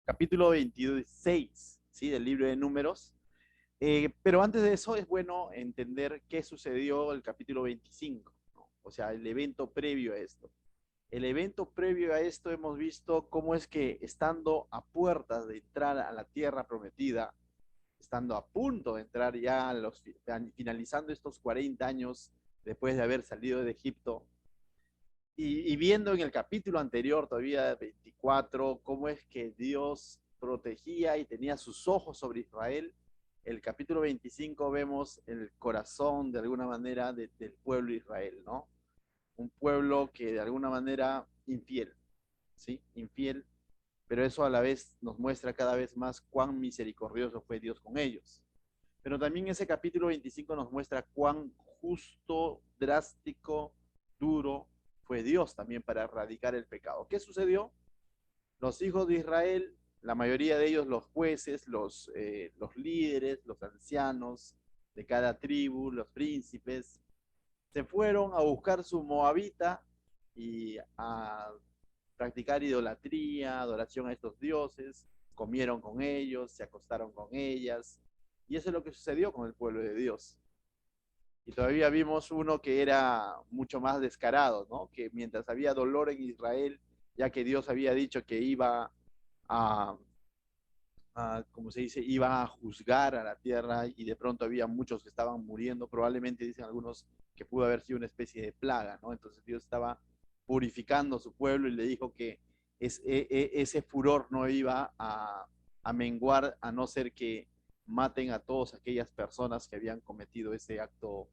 capítulo 26, ¿sí? Del libro de Números. Pero antes de eso es bueno entender qué sucedió el capítulo 25, ¿no? O sea, el evento previo a esto. El evento previo a esto hemos visto cómo es que estando a puertas de entrar a la tierra prometida, estando a punto de entrar ya finalizando estos 40 años después de haber salido de Egipto, y viendo en el capítulo anterior, todavía 24, cómo es que Dios protegía y tenía sus ojos sobre Israel, el capítulo 25 vemos el corazón de alguna manera del pueblo de Israel, ¿no? Un pueblo que de alguna manera infiel, ¿sí? Infiel, pero eso a la vez nos muestra cada vez más cuán misericordioso fue Dios con ellos. Pero también ese capítulo 25 nos muestra cuán justo, drástico, duro fue Dios también para erradicar el pecado. ¿Qué sucedió? Los hijos de Israel, la mayoría de ellos los jueces, los líderes, los ancianos de cada tribu, los príncipes, se fueron a buscar su moabita y a practicar idolatría, adoración a estos dioses, comieron con ellos, se acostaron con ellas, y eso es lo que sucedió con el pueblo de Dios. Y todavía vimos uno que era mucho más descarado, ¿no? Que mientras había dolor en Israel, ya que Dios había dicho que iba a, como se dice, iba a juzgar a la tierra y de pronto había muchos que estaban muriendo, probablemente dicen algunos que pudo haber sido una especie de plaga, ¿no? Entonces Dios estaba purificando a su pueblo y le dijo que ese furor no iba a menguar a no ser que maten a todas aquellas personas que habían cometido ese acto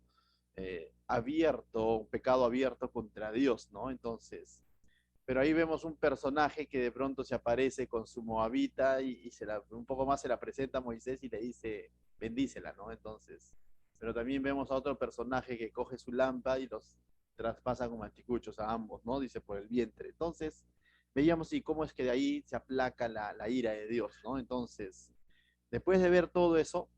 abierto, un pecado abierto contra Dios, ¿no? Entonces, pero ahí vemos un personaje que de pronto se aparece con su moabita un poco más se la presenta a Moisés y le dice, bendícela, ¿no? Entonces, pero también vemos a otro personaje que coge su lámpara y los traspasa como anticuchos a ambos, ¿no? Dice por el vientre. Entonces, veíamos y cómo es que de ahí se aplaca la ira de Dios, ¿no? Entonces, después de ver todo eso,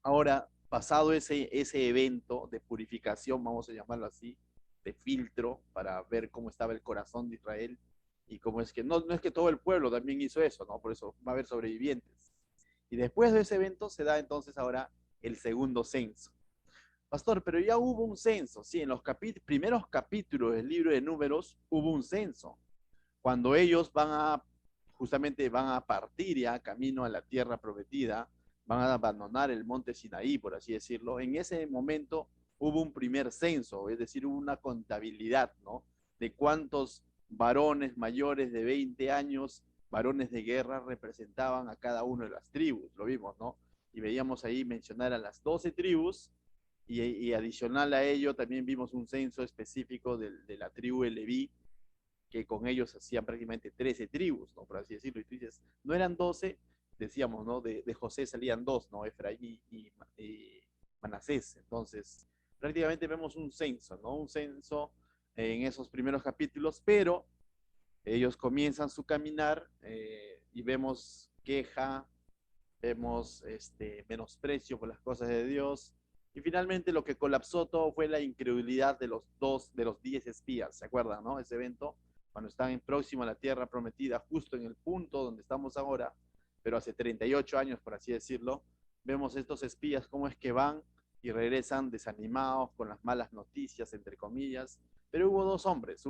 ahora, pasado ese evento de purificación, vamos a llamarlo así, de filtro para ver cómo estaba el corazón de Israel y cómo es que, no es que todo el pueblo también hizo eso, ¿no? Por eso va a haber sobrevivientes. Y después de ese evento se da entonces ahora el segundo censo. Pastor, pero ya hubo un censo, sí, en los primeros capítulos del libro de Números hubo un censo. Cuando ellos justamente van a partir ya camino a la tierra prometida, van a abandonar el monte Sinaí, por así decirlo, en ese momento hubo un primer censo, es decir, hubo una contabilidad, ¿no? De cuántos varones mayores de 20 años, varones de guerra, representaban a cada una de las tribus, lo vimos, ¿no? Y veíamos ahí mencionar a las 12 tribus, y adicional a ello también vimos un censo específico de la tribu de Leví, que con ellos hacían prácticamente 13 tribus, ¿no? Por así decirlo. Y tú dices, no eran 12, decíamos, ¿no? De José salían dos, ¿no? Efraín y Manasés. Entonces, prácticamente vemos un censo, ¿no? Un censo en esos primeros capítulos, pero ellos comienzan su caminar y vemos queja, vemos menosprecio por las cosas de Dios. Y finalmente lo que colapsó todo fue la incredulidad de los 10 espías, ¿se acuerdan, no? Ese evento, cuando están en próximo a la tierra prometida, justo en el punto donde estamos ahora, pero hace 38 años, por así decirlo, vemos estos espías cómo es que van y regresan desanimados con las malas noticias, entre comillas. Pero hubo dos hombres,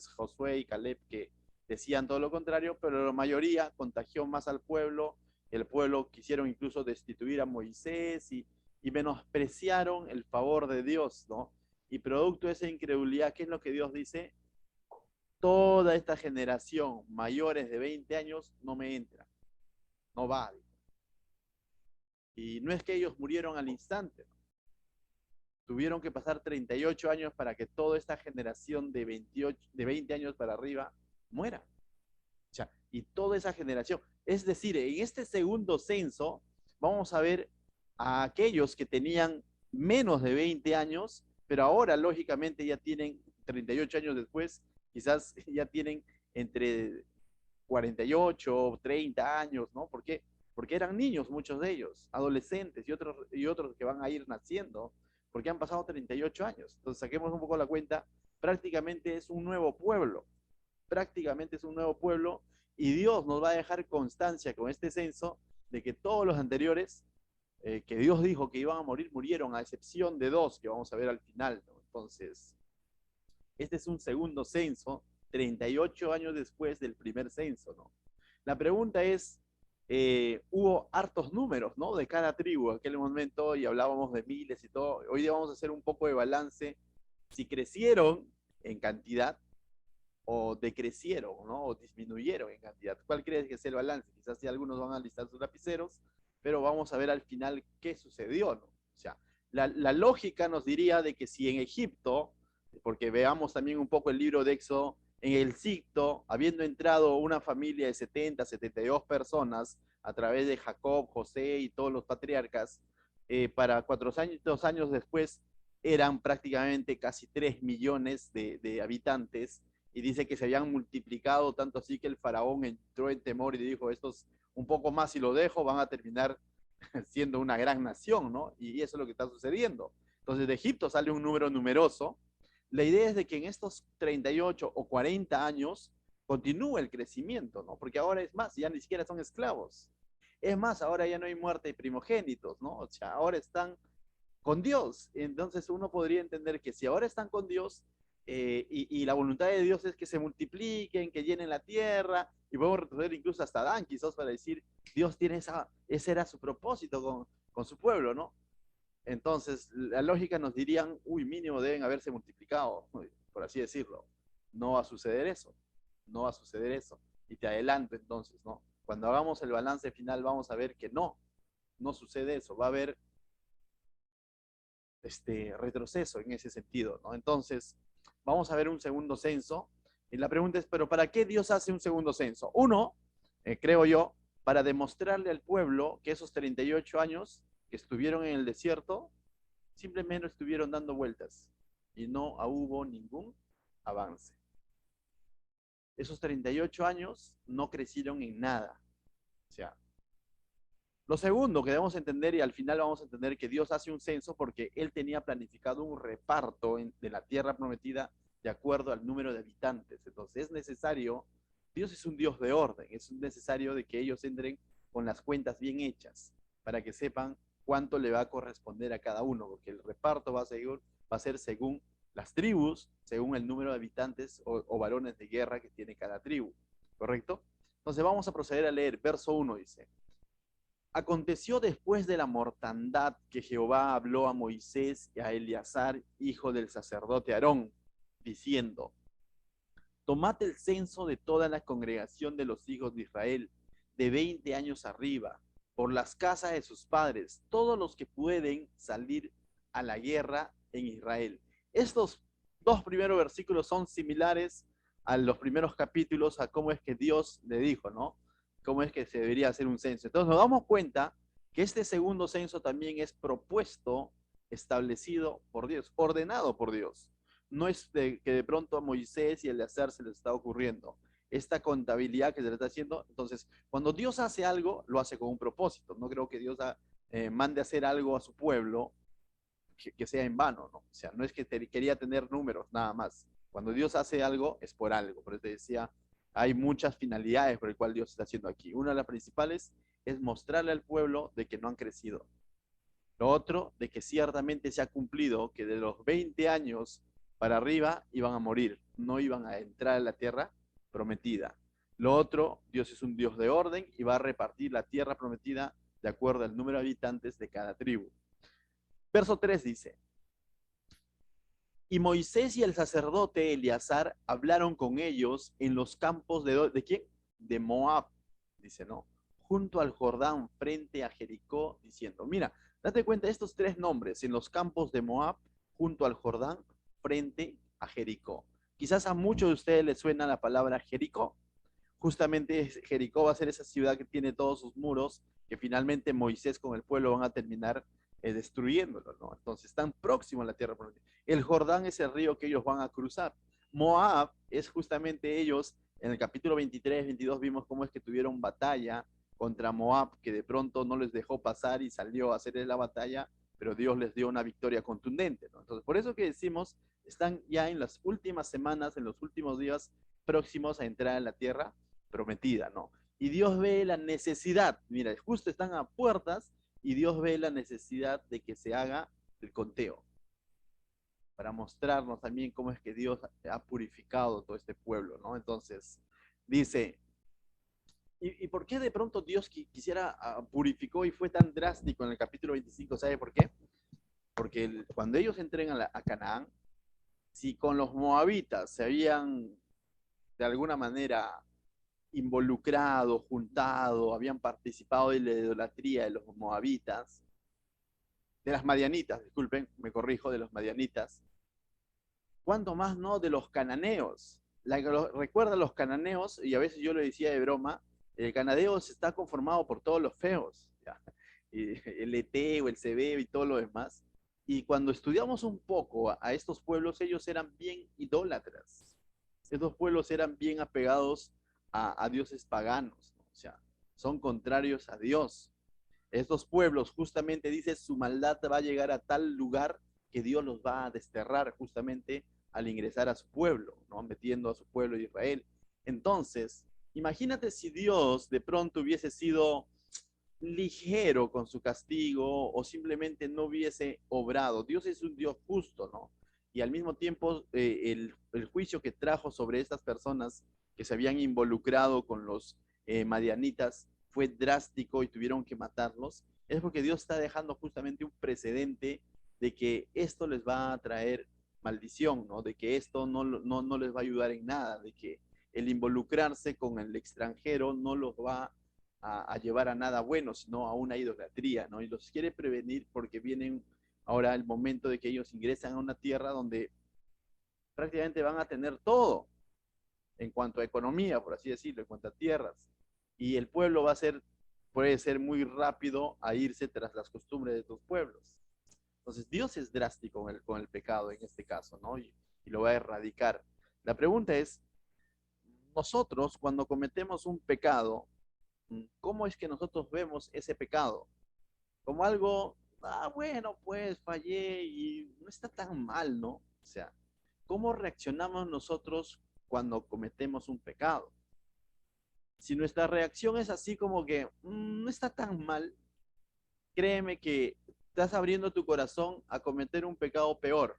Josué y Caleb, que decían todo lo contrario, pero la mayoría contagió más al pueblo. El pueblo quisieron incluso destituir a Moisés y menospreciaron el favor de Dios, ¿no? Y producto de esa incredulidad, ¿qué es lo que Dios dice? Toda esta generación mayores de 20 años no me entra, no va. Y no es que ellos murieron al instante, ¿no? Tuvieron que pasar 38 años para que toda esta generación de 28, de 20 años para arriba muera. O sea, y toda esa generación. Es decir, en este segundo censo vamos a ver a aquellos que tenían menos de 20 años, pero ahora lógicamente ya tienen 38 años después, quizás ya tienen entre 48, 30 años, ¿no? ¿Por qué? Porque eran niños muchos de ellos, adolescentes y otros que van a ir naciendo, porque han pasado 38 años. Entonces saquemos un poco la cuenta, prácticamente es un nuevo pueblo, prácticamente es un nuevo pueblo Y Dios nos va a dejar constancia con este censo de que todos los anteriores que Dios dijo que iban a morir, murieron, a excepción de dos que vamos a ver al final, ¿no? Entonces, este es un segundo censo, 38 años después del primer censo, ¿no? La pregunta es, hubo hartos números, ¿no? De cada tribu en aquel momento y hablábamos de miles y todo. Hoy día vamos a hacer un poco de balance si crecieron en cantidad o decrecieron, ¿no? O disminuyeron en cantidad. ¿Cuál crees que es el balance? Quizás si algunos van a listar sus lapiceros, pero vamos a ver al final qué sucedió, ¿no? O sea, la lógica nos diría de que si en Egipto, porque veamos también un poco el libro de Éxodo, en el Egipto, habiendo entrado una familia de 70, 72 personas a través de Jacob, José y todos los patriarcas, para 400 años después eran prácticamente casi 3 millones de habitantes, y dice que se habían multiplicado tanto así que el faraón entró en temor y dijo, estos un poco más si lo dejo van a terminar siendo una gran nación, ¿no? Y eso es lo que está sucediendo. Entonces de Egipto sale un número numeroso. La idea es de que en estos 38 o 40 años continúe el crecimiento, ¿no? Porque ahora es más, ya ni siquiera son esclavos. Es más, ahora ya no hay muerte de primogénitos, ¿no? O sea, ahora están con Dios. Entonces uno podría entender que si ahora están con Dios y la voluntad de Dios es que se multipliquen, que llenen la tierra, y podemos retroceder incluso hasta Adán, quizás para decir, Dios tiene ese era su propósito con su pueblo, ¿no? Entonces, la lógica nos dirían, uy, mínimo deben haberse multiplicado, por así decirlo. No va a suceder eso, no va a suceder eso. Y te adelanto entonces, ¿no? Cuando hagamos el balance final vamos a ver que no sucede eso, va a haber retroceso en ese sentido, ¿no? Entonces, vamos a ver un segundo censo. Y la pregunta es, ¿pero para qué Dios hace un segundo censo? Uno, creo yo, para demostrarle al pueblo que esos 38 años que estuvieron en el desierto, simplemente estuvieron dando vueltas y no hubo ningún avance. Esos 38 años no crecieron en nada. O sea, lo segundo que debemos entender, y al final vamos a entender que Dios hace un censo porque Él tenía planificado un reparto de la tierra prometida de acuerdo al número de habitantes. Entonces es necesario, Dios es un Dios de orden, es necesario de que ellos entren con las cuentas bien hechas para que sepan cuánto le va a corresponder a cada uno, porque el reparto va a ser según las tribus, según el número de habitantes o varones de guerra que tiene cada tribu, ¿correcto? Entonces vamos a proceder a leer. Verso 1 dice: Aconteció después de la mortandad que Jehová habló a Moisés y a Eleazar, hijo del sacerdote Aarón, diciendo: Tomad el censo de toda la congregación de los hijos de Israel, de 20 años arriba, por las casas de sus padres, todos los que pueden salir a la guerra en Israel. Estos dos primeros versículos son similares a los primeros capítulos, a cómo es que Dios le dijo, ¿no? Cómo es que se debería hacer un censo. Entonces nos damos cuenta que este segundo censo también es propuesto, establecido por Dios, ordenado por Dios. No es que de pronto a Moisés y el de hacer se les está ocurriendo. Esta contabilidad que se le está haciendo, entonces, cuando Dios hace algo, lo hace con un propósito. No creo que Dios mande a hacer algo a su pueblo que sea en vano, ¿no? O sea, no es que quería tener números, nada más. Cuando Dios hace algo, es por algo. Por eso te decía, hay muchas finalidades por el cual Dios está haciendo aquí. Una de las principales es mostrarle al pueblo de que no han crecido. Lo otro, de que ciertamente se ha cumplido que de los 20 años para arriba iban a morir, no iban a entrar a la tierra prometida. Lo otro, Dios es un Dios de orden y va a repartir la tierra prometida de acuerdo al número de habitantes de cada tribu. Verso 3 dice: Y Moisés y el sacerdote Eleazar hablaron con ellos en los campos ¿de quién? De Moab, dice, ¿no? Junto al Jordán, frente a Jericó, diciendo, mira, date cuenta de estos tres nombres, en los campos de Moab, junto al Jordán, frente a Jericó. Quizás a muchos de ustedes les suena la palabra Jericó. Justamente Jericó va a ser esa ciudad que tiene todos sus muros, que finalmente Moisés con el pueblo van a terminar destruyéndolo, ¿no? Entonces están próximos a la tierra prometida. El Jordán es el río que ellos van a cruzar. Moab es justamente ellos, en el capítulo 23, 22 vimos cómo es que tuvieron batalla contra Moab, que de pronto no les dejó pasar y salió a hacer la batalla, pero Dios les dio una victoria contundente, ¿no? Entonces, por eso que decimos, están ya en las últimas semanas, en los últimos días próximos a entrar en la tierra prometida, ¿no? Y Dios ve la necesidad, mira, justo están a puertas y Dios ve la necesidad de que se haga el conteo, para mostrarnos también cómo es que Dios ha purificado todo este pueblo, ¿no? Entonces, dice, ¿y por qué de pronto Dios quisiera purificó y fue tan drástico en el capítulo 25? ¿Sabe por qué? Porque cuando ellos entren a Canaán, si con los moabitas se habían de alguna manera involucrado, juntado, habían participado de la idolatría de los moabitas, de las madianitas, disculpen, me corrijo, de los madianitas, ¿cuánto más no de los cananeos? Recuerda los cananeos, y a veces yo lo decía de broma, el cananeo está conformado por todos los feos, ¿ya? Y el Eteo, el Sebeo y todo lo demás. Y cuando estudiamos un poco a estos pueblos, ellos eran bien idólatras. Estos pueblos eran bien apegados a dioses paganos, ¿no? O sea, son contrarios a Dios. Estos pueblos, justamente dice, su maldad va a llegar a tal lugar que Dios los va a desterrar justamente al ingresar a su pueblo, ¿no? Metiendo a su pueblo de Israel. Entonces, imagínate si Dios de pronto hubiese sido ligero con su castigo o simplemente no hubiese obrado. Dios es un Dios justo, ¿no? Y al mismo tiempo el juicio que trajo sobre estas personas que se habían involucrado con los madianitas fue drástico y tuvieron que matarlos, es porque Dios está dejando justamente un precedente de que esto les va a traer maldición, ¿no? De que esto no les va a ayudar en nada, de que el involucrarse con el extranjero no los va a llevar a nada bueno, sino a una idolatría, ¿no? Y los quiere prevenir porque vienen ahora el momento de que ellos ingresan a una tierra donde prácticamente van a tener todo en cuanto a economía, por así decirlo, en cuanto a tierras. Y el pueblo puede ser muy rápido a irse tras las costumbres de tus pueblos. Entonces Dios es drástico con el pecado en este caso, ¿no? Y lo va a erradicar. La pregunta es, nosotros cuando cometemos un pecado, ¿cómo es que nosotros vemos ese pecado? Como algo, bueno, pues fallé y no está tan mal, ¿no? O sea, ¿cómo reaccionamos nosotros cuando cometemos un pecado? Si nuestra reacción es así como que no está tan mal, créeme que estás abriendo tu corazón a cometer un pecado peor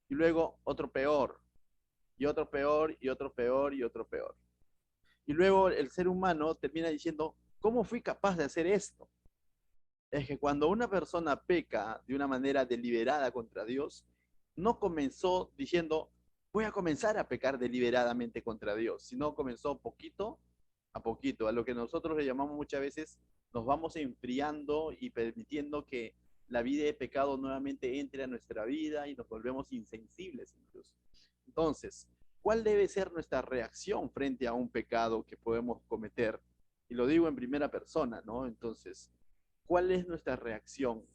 y luego otro peor y otro peor y otro peor y otro peor. Y luego el ser humano termina diciendo, ¿cómo fui capaz de hacer esto? Es que cuando una persona peca de una manera deliberada contra Dios, no comenzó diciendo, voy a comenzar a pecar deliberadamente contra Dios, sino comenzó poquito a poquito, a lo que nosotros le llamamos muchas veces, nos vamos enfriando y permitiendo que la vida de pecado nuevamente entre a nuestra vida y nos volvemos insensibles incluso. Entonces, ¿cuál debe ser nuestra reacción frente a un pecado que podemos cometer? Y lo digo en primera persona, ¿no? Entonces, ¿cuál es nuestra reacción?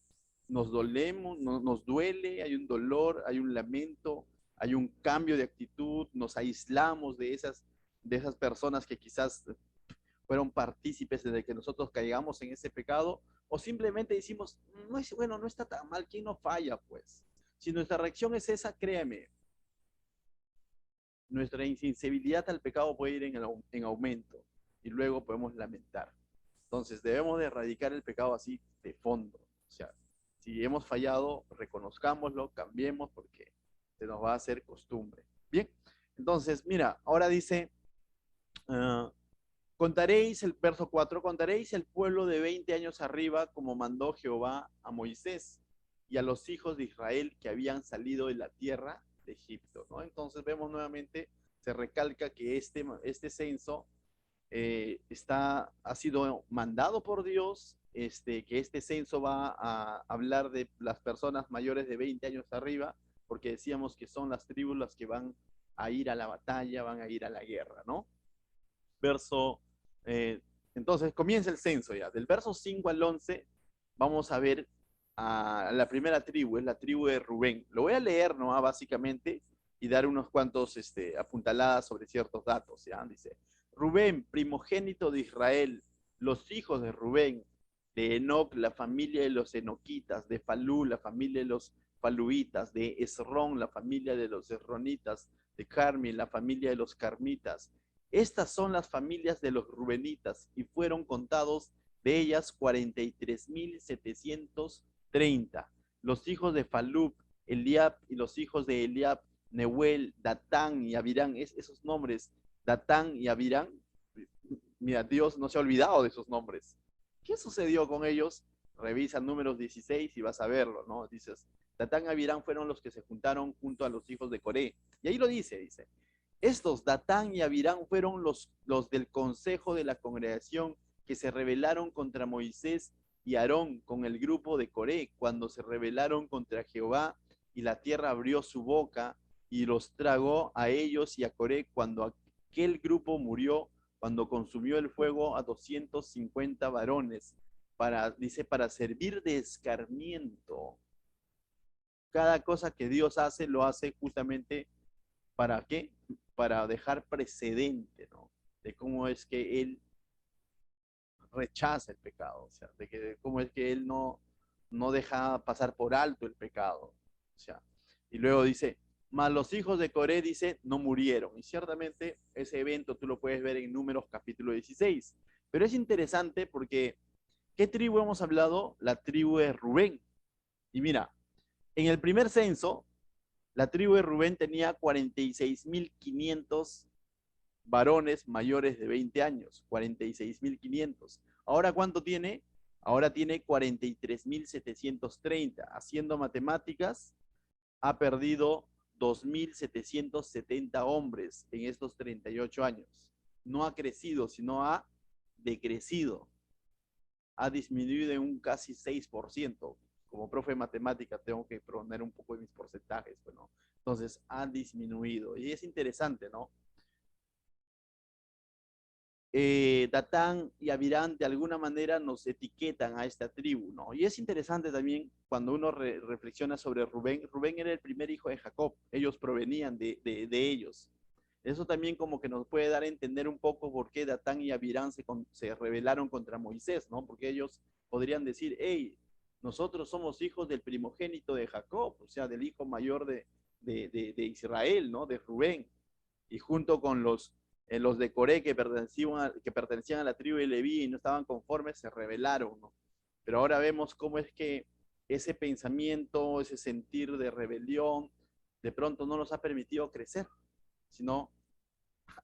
¿Nos dolemos, nos duele, hay un dolor, hay un lamento, hay un cambio de actitud, nos aislamos de esas personas que quizás fueron partícipes de que nosotros caigamos en ese pecado, o simplemente decimos, no es bueno, no está tan mal, ¿quién no falla? Pues, si nuestra reacción es esa, créeme, nuestra insensibilidad al pecado puede ir en aumento y luego podemos lamentar. Entonces debemos de erradicar el pecado así de fondo. O sea, si hemos fallado, reconozcámoslo, cambiemos porque se nos va a hacer costumbre. Bien, entonces mira, ahora dice, contaréis el verso 4, contaréis el pueblo de 20 años arriba como mandó Jehová a Moisés y a los hijos de Israel que habían salido de la tierra de Egipto, ¿no? Entonces vemos nuevamente, se recalca que este censo ha sido mandado por Dios, que este censo va a hablar de las personas mayores de 20 años arriba, porque decíamos que son las tribus las que van a ir a la batalla, van a ir a la guerra, ¿no? Verso, eh, entonces comienza el censo ya, del verso 5 al 11 vamos a ver a la primera tribu, es la tribu de Rubén. Lo voy a leer, ¿no? Básicamente, y dar unos cuantos apuntaladas sobre ciertos datos, ¿ya? Dice, Rubén, primogénito de Israel, los hijos de Rubén, de Enoc, la familia de los enoquitas, de Falú, la familia de los faluitas, de Esrón, la familia de los esronitas, de Carmi, la familia de los carmitas, estas son las familias de los rubenitas, y fueron contados de ellas 43,730. Los hijos de Falub, Eliab, y los hijos de Eliab, Neuel, Datán y Abirán, esos nombres, Datán y Abirán, mira, Dios no se ha olvidado de esos nombres. ¿Qué sucedió con ellos? Revisa Números 16 y vas a verlo, ¿no? Dices, Datán y Abirán fueron los que se juntaron junto a los hijos de Coré. Y ahí lo dice, estos, Datán y Abirán, fueron los del consejo de la congregación que se rebelaron contra Moisés y Aarón con el grupo de Coré, cuando se rebelaron contra Jehová, y la tierra abrió su boca y los tragó a ellos y a Coré, cuando aquel grupo murió, cuando consumió el fuego a 250 varones, dice, para servir de escarmiento. Cada cosa que Dios hace, lo hace justamente, ¿para qué? Para dejar precedente, ¿no? De cómo es que Él rechaza el pecado, o sea, de cómo es que Él no deja pasar por alto el pecado, o sea, y luego dice, mas los hijos de Coré, dice, no murieron, y ciertamente ese evento tú lo puedes ver en Números capítulo 16, pero es interesante porque, ¿qué tribu hemos hablado? La tribu de Rubén, y mira, en el primer censo, la tribu de Rubén tenía 46,500 varones mayores de 20 años, 46,500. ¿Ahora cuánto tiene? Ahora tiene 43,730. Haciendo matemáticas, ha perdido 2,770 hombres en estos 38 años. No ha crecido, sino ha decrecido. Ha disminuido en un casi 6%. Como profe de matemática tengo que poner un poco de mis porcentajes, bueno, entonces ha disminuido. Y es interesante, ¿no? Datán y Abirán de alguna manera nos etiquetan a esta tribu, ¿no? Y es interesante también cuando uno reflexiona sobre Rubén. Rubén era el primer hijo de Jacob, ellos provenían de ellos. Eso también como que nos puede dar a entender un poco por qué Datán y Abirán se rebelaron contra Moisés, ¿no? Porque ellos podrían decir, hey, nosotros somos hijos del primogénito de Jacob, o sea, del hijo mayor de Israel, ¿no? De Rubén. Y junto con los de Coré que pertenecían a la tribu de Leví y no estaban conformes, se rebelaron, ¿no? Pero ahora vemos cómo es que ese pensamiento, ese sentir de rebelión, de pronto no nos ha permitido crecer, sino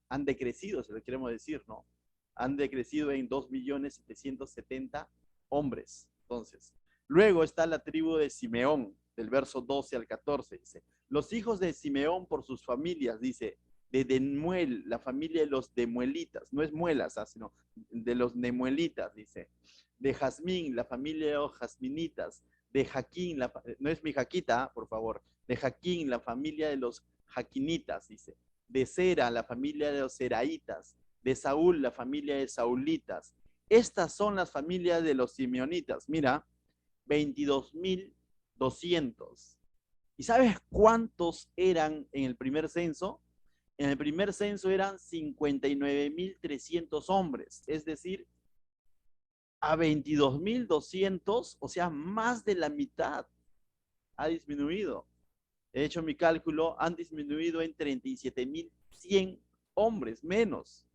han decrecido, si lo queremos decir, ¿no? Han decrecido en 2,770,000 hombres. Entonces, luego está la tribu de Simeón, del verso 12 al 14, dice, los hijos de Simeón por sus familias, dice, de Demuel, la familia de los demuelitas, no es muelas, sino de los nemuelitas, dice, de Jazmín, la familia de los jazminitas, de Jaquín, no es mi Jaquita, por favor, de Jaquín, la familia de los jaquinitas, dice, de Sera, la familia de los seraitas, de Saúl, la familia de saulitas. Estas son las familias de los simeonitas. Mira, 22,200. ¿Y sabes cuántos eran en el primer censo? En el primer censo eran 59,300 hombres, es decir, a 22,200, o sea, más de la mitad ha disminuido. He hecho mi cálculo, han disminuido en 37,100 hombres menos.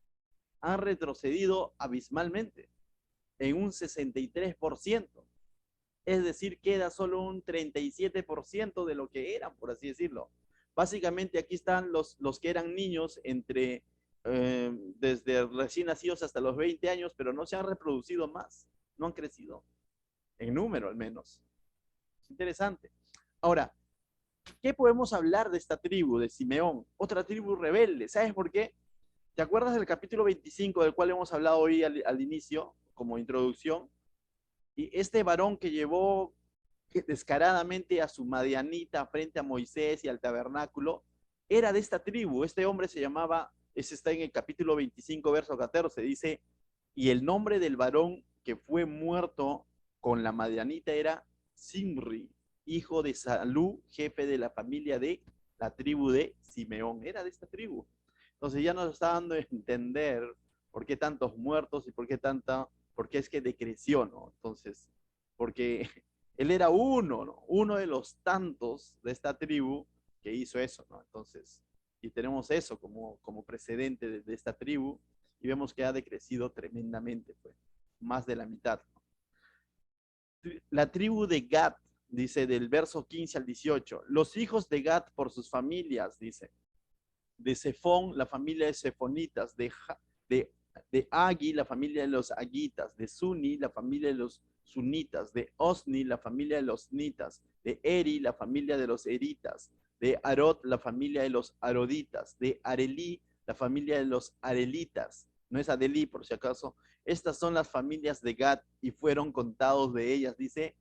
Han retrocedido abismalmente en un 63%. Es decir, queda solo un 37% de lo que eran, por así decirlo. Básicamente aquí están los que eran niños desde recién nacidos hasta los 20 años, pero no se han reproducido más, no han crecido, en número al menos. Es interesante. Ahora, ¿qué podemos hablar de esta tribu, de Simeón? Otra tribu rebelde. ¿Sabes por qué? ¿Te acuerdas del capítulo 25 del cual hemos hablado hoy al inicio, como introducción? Y este varón que llevó descaradamente a su madianita frente a Moisés y al tabernáculo, era de esta tribu. Este hombre se llamaba, ese está en el capítulo 25, verso 14, dice, y el nombre del varón que fue muerto con la madianita era Simri, hijo de Salú, jefe de la familia de la tribu de Simeón. Era de esta tribu. Entonces ya nos está dando a entender por qué tantos muertos y por qué es que decreció, ¿no? Entonces, porque él era uno, ¿no? Uno de los tantos de esta tribu que hizo eso, ¿no? Entonces, Y tenemos eso como precedente de esta tribu y vemos que ha decrecido tremendamente, pues, más de la mitad. La tribu de Gad, dice del verso 15 al 18, los hijos de Gad por sus familias, dice, de Sefón, la familia de Sefonitas, de, de Agi, la familia de los Agitas, de Suni, la familia de los Sunitas, de Osni, la familia de los Nitas, de Eri, la familia de los Eritas, de Arod, la familia de los Aroditas, de Arelí, la familia de los Arelitas, no es Adelí por si acaso. Estas son las familias de Gad y fueron contados de ellas, dice,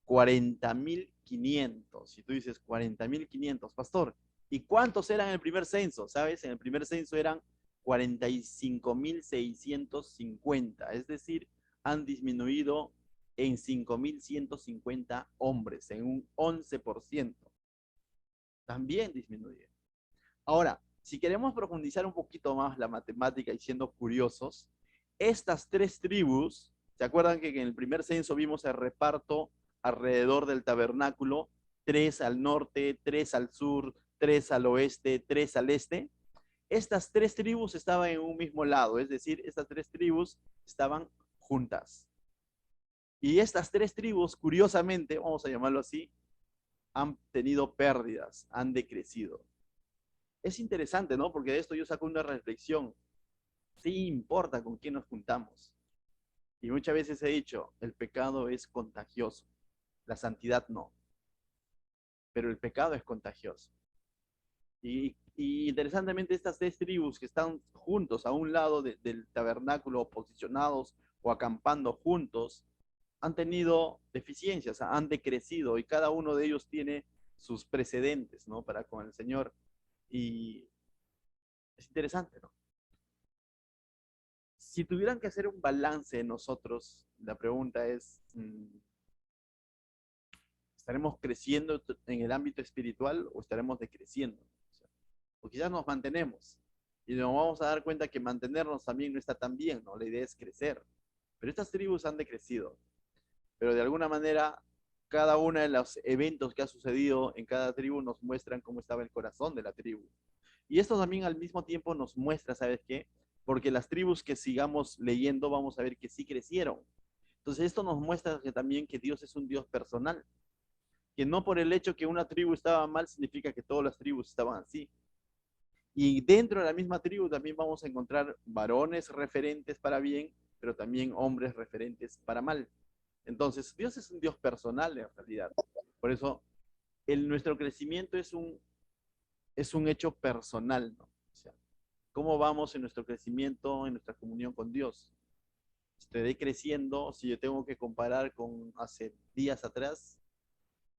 40.500. Y tú dices, 40.500, pastor, ¿y cuántos eran en el primer censo? ¿Sabes? En el primer censo eran 45.650, es decir, han disminuido en 5.150 hombres, en un 11%. También disminuyeron. Ahora, si queremos profundizar un poquito más la matemática y siendo curiosos, estas tres tribus, ¿se acuerdan que en el primer censo vimos el reparto alrededor del tabernáculo? 3 al norte, 3 al sur, 3 al oeste, 3 al este. Estas tres tribus estaban en un mismo lado, es decir, estas tres tribus estaban juntas. Y estas tres tribus, curiosamente, vamos a llamarlo así, han tenido pérdidas, han decrecido. Es interesante, ¿no? Porque de esto yo saco una reflexión. Sí importa con quién nos juntamos. Y muchas veces he dicho, el pecado es contagioso, la santidad no, pero el pecado es contagioso. Y interesantemente estas tres tribus que están juntos a un lado del tabernáculo, posicionados o acampando juntos, han tenido deficiencias, han decrecido y cada uno de ellos tiene sus precedentes, ¿no? Para con el Señor. Y es interesante, ¿no? Si tuvieran que hacer un balance en nosotros, la pregunta es, ¿estaremos creciendo en el ámbito espiritual o estaremos decreciendo? O quizás nos mantenemos y nos vamos a dar cuenta que mantenernos también no está tan bien, ¿no? La idea es crecer. Pero estas tribus han decrecido, pero de alguna manera cada uno de los eventos que ha sucedido en cada tribu nos muestran cómo estaba el corazón de la tribu. Y esto también al mismo tiempo nos muestra, ¿sabes qué? Porque las tribus que sigamos leyendo vamos a ver que sí crecieron. Entonces esto nos muestra que también que Dios es un Dios personal, que no por el hecho que una tribu estaba mal significa que todas las tribus estaban así. Y dentro de la misma tribu también vamos a encontrar varones referentes para bien, pero también hombres referentes para mal. Entonces, Dios es un Dios personal en realidad. Por eso, nuestro crecimiento es un hecho personal, ¿no? O sea, ¿cómo vamos en nuestro crecimiento, en nuestra comunión con Dios? Estaré creciendo, si yo tengo que comparar con hace días atrás,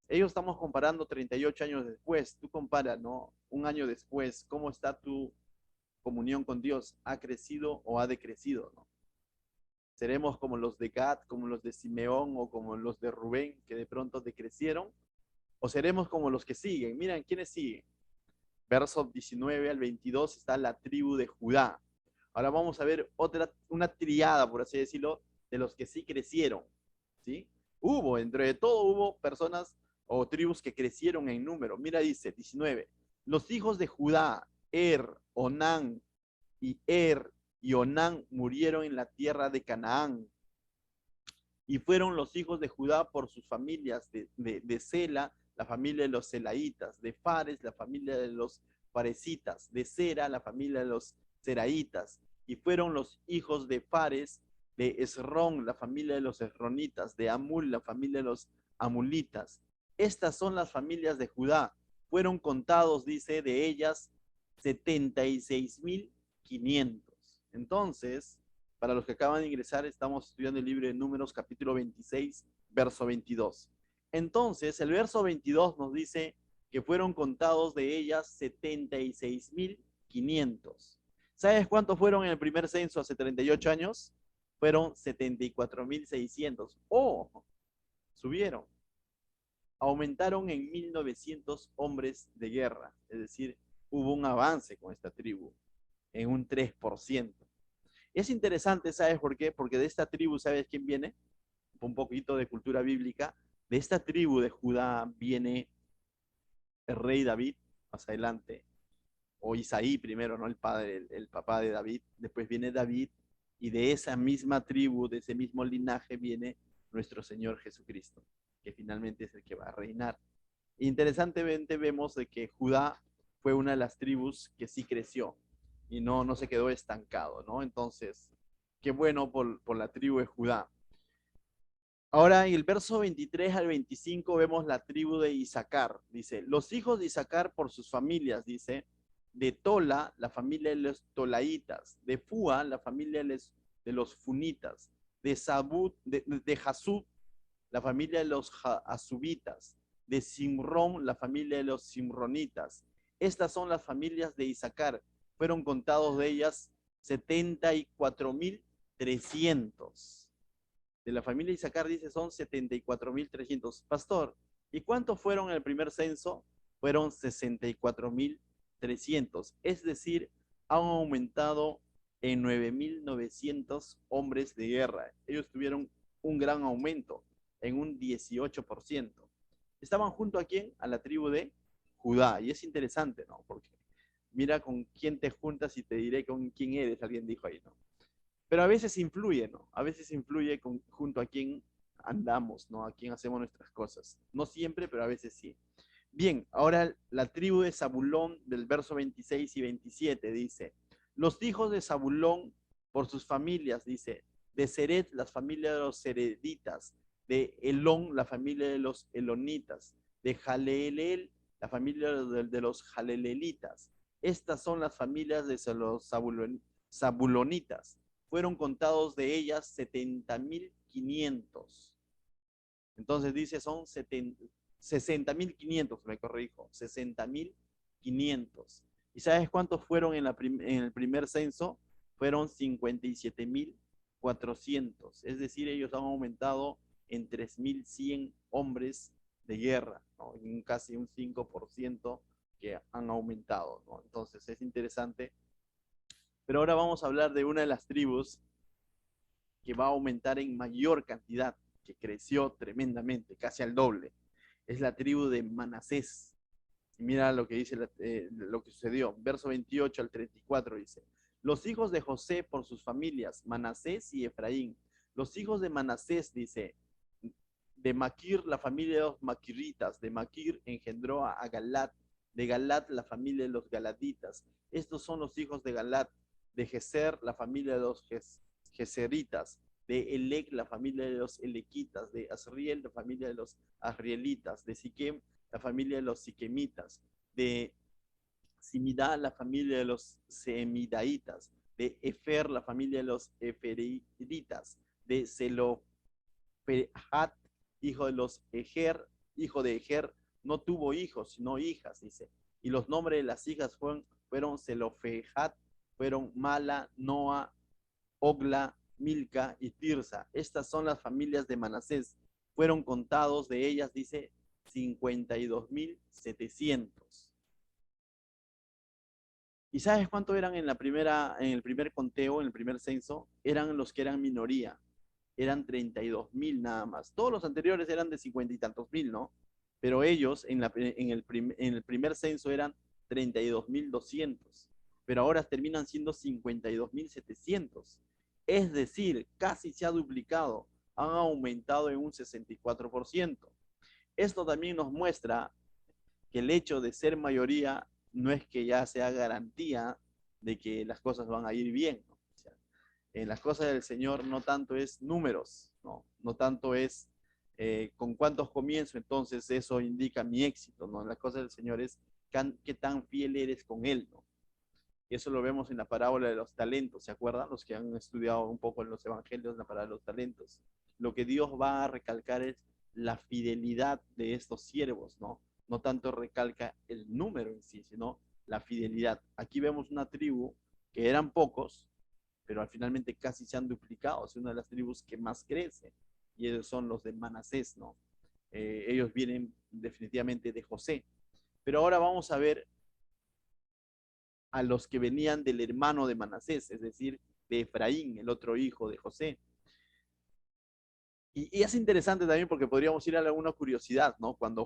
ellos estamos comparando 38 años después, tú compara, ¿no? Un año después, ¿cómo está tu comunión con Dios? ¿Ha crecido o ha decrecido, ¿no? ¿Seremos como los de Gad, como los de Simeón o como los de Rubén, que de pronto decrecieron? ¿O seremos como los que siguen? Miren, ¿quiénes siguen? Verso 19 al 22 está la tribu de Judá. Ahora vamos a ver una triada, por así decirlo, de los que sí crecieron, ¿sí? Entre de todo hubo personas o tribus que crecieron en número. Mira, dice 19, los hijos de Judá, Onán y Onán murieron en la tierra de Canaán. Y fueron los hijos de Judá por sus familias, de Sela, la familia de los Selaitas, de Fares, la familia de los Faresitas, de Sera, la familia de los Seraitas. Y fueron los hijos de Fares, de Esrón, la familia de los Esronitas, de Amul, la familia de los Amulitas. Estas son las familias de Judá. Fueron contados, dice, de ellas 76.500. Entonces, para los que acaban de ingresar, estamos estudiando el libro de Números, capítulo 26, verso 22. Entonces, el verso 22 nos dice que fueron contados de ellas 76.500. ¿Sabes cuántos fueron en el primer censo hace 38 años? Fueron 74.600. ¡Oh! Subieron. Aumentaron en 1.900 hombres de guerra. Es decir, hubo un avance con esta tribu en un 3%. Es interesante, ¿sabes por qué? Porque de esta tribu, ¿sabes quién viene? Un poquito de cultura bíblica. De esta tribu de Judá viene el rey David, más adelante. o Isaí primero, ¿no? El padre, el papá de David, después viene David, y de esa misma tribu, de ese mismo linaje viene nuestro Señor Jesucristo, que finalmente es el que va a reinar. Interesantemente vemos de que Judá fue una de las tribus que sí creció y no se quedó estancado, ¿no? Entonces, qué bueno por la tribu de Judá. Ahora en el verso 23 al 25 vemos la tribu de Isaacar. Dice, los hijos de Isaacar por sus familias, dice, de Tola, la familia de los Tolaitas, de Fua, la familia de los Funitas, de Sabut, de Jasub, la familia de los Asubitas, de Simrón, la familia de los Simronitas. Estas son las familias de Isaacar. Fueron contados de ellas 74.300. De la familia Isaacar dice son 74.300. Pastor, ¿y cuántos fueron en el primer censo? Fueron 64.300. Es decir, han aumentado en 9.900 hombres de guerra. Ellos tuvieron un gran aumento, en un 18%. ¿Estaban junto a quién? A la tribu de Judá. Y es interesante, ¿no? Porque mira con quién te juntas y te diré con quién eres, alguien dijo ahí, ¿no? Pero a veces influye, ¿no? A veces influye junto a quién andamos, ¿no? A quién hacemos nuestras cosas. No siempre, pero a veces sí. Bien, ahora la tribu de Zabulón del verso 26 y 27 dice, los hijos de Zabulón por sus familias, dice, de Seret, las familias de los Sereditas, de Elón, la familia de los Elonitas, de Jalelel, la familia de los Jalelelitas. Estas son las familias de los Zabulonitas. Fueron contados de ellas 70.500. Entonces dice son 60.500, me corrijo, 60.500. ¿Y sabes cuántos fueron en el primer censo? Fueron 57.400. Es decir, ellos han aumentado en 3.100 hombres de guerra, ¿no? En casi un 5% que han aumentado, ¿no? Entonces es interesante. Pero ahora vamos a hablar de una de las tribus que va a aumentar en mayor cantidad, que creció tremendamente, casi al doble. Es la tribu de Manasés. Y mira lo que dice, lo que sucedió. Verso 28 al 34 dice, los hijos de José por sus familias, Manasés y Efraín. Los hijos de Manasés, dice, de Maquir, la familia de los maquiritas, de Maquir engendró a Galat, de Galat la familia de los galaditas. Estos son los hijos de Galat, de Geser, la familia de los Geseritas, de Elec, la familia de los Elequitas, de Asriel, la familia de los Asrielitas, de Siquem, la familia de los Siquemitas, de Simidá, la familia de los Semidaitas, de Efer, la familia de los Eferiditas, de Zelofehat, hijo de los Eger, hijo de Eger, no tuvo hijos, sino hijas, dice. Y los nombres de las hijas fueron Zelofehat, fueron Mala, Noa, Ogla, Milca y Tirsa. Estas son las familias de Manasés. Fueron contados de ellas, dice, 52.700. ¿Y sabes cuánto eran en el primer conteo, en el primer censo? Eran los que eran minoría. Eran 32.000 nada más. Todos los anteriores eran de 50 y tantos mil, ¿no? Pero ellos en el primer censo eran 32.200. Pero ahora terminan siendo 52.700. Es decir, casi se ha duplicado. Han aumentado en un 64%. Esto también nos muestra que el hecho de ser mayoría no es que ya sea garantía de que las cosas van a ir bien, ¿no? O sea, en las cosas del Señor no tanto es números, no tanto es con cuántos comienzo, entonces eso indica mi éxito, ¿no? En las cosas del Señor es qué tan fiel eres con Él, ¿no? Y eso lo vemos en la parábola de los talentos, ¿se acuerdan? Los que han estudiado un poco en los evangelios, la parábola de los talentos. Lo que Dios va a recalcar es la fidelidad de estos siervos, ¿no? No tanto recalca el número en sí, sino la fidelidad. Aquí vemos una tribu que eran pocos, pero al finalmente casi se han duplicado. Es una de las tribus que más crece. Y ellos son los de Manasés, ¿no? Ellos vienen definitivamente de José. Pero ahora vamos a ver a los que venían del hermano de Manasés, es decir, de Efraín, el otro hijo de José. Y es interesante también porque podríamos ir a alguna curiosidad, ¿no? Cuando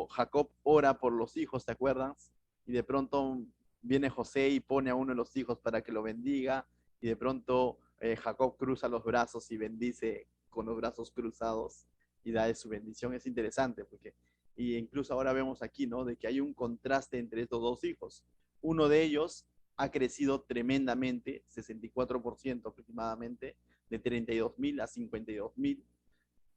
Jacob ora por los hijos, ¿te acuerdas? y de pronto viene José y pone a uno de los hijos para que lo bendiga, y de pronto Jacob cruza los brazos y bendice con los brazos cruzados y da su bendición. Es interesante porque, y incluso ahora vemos aquí, ¿no? De que hay un contraste entre estos dos hijos. Uno de ellos ha crecido tremendamente, 64% aproximadamente, de 32.000 a 52.000.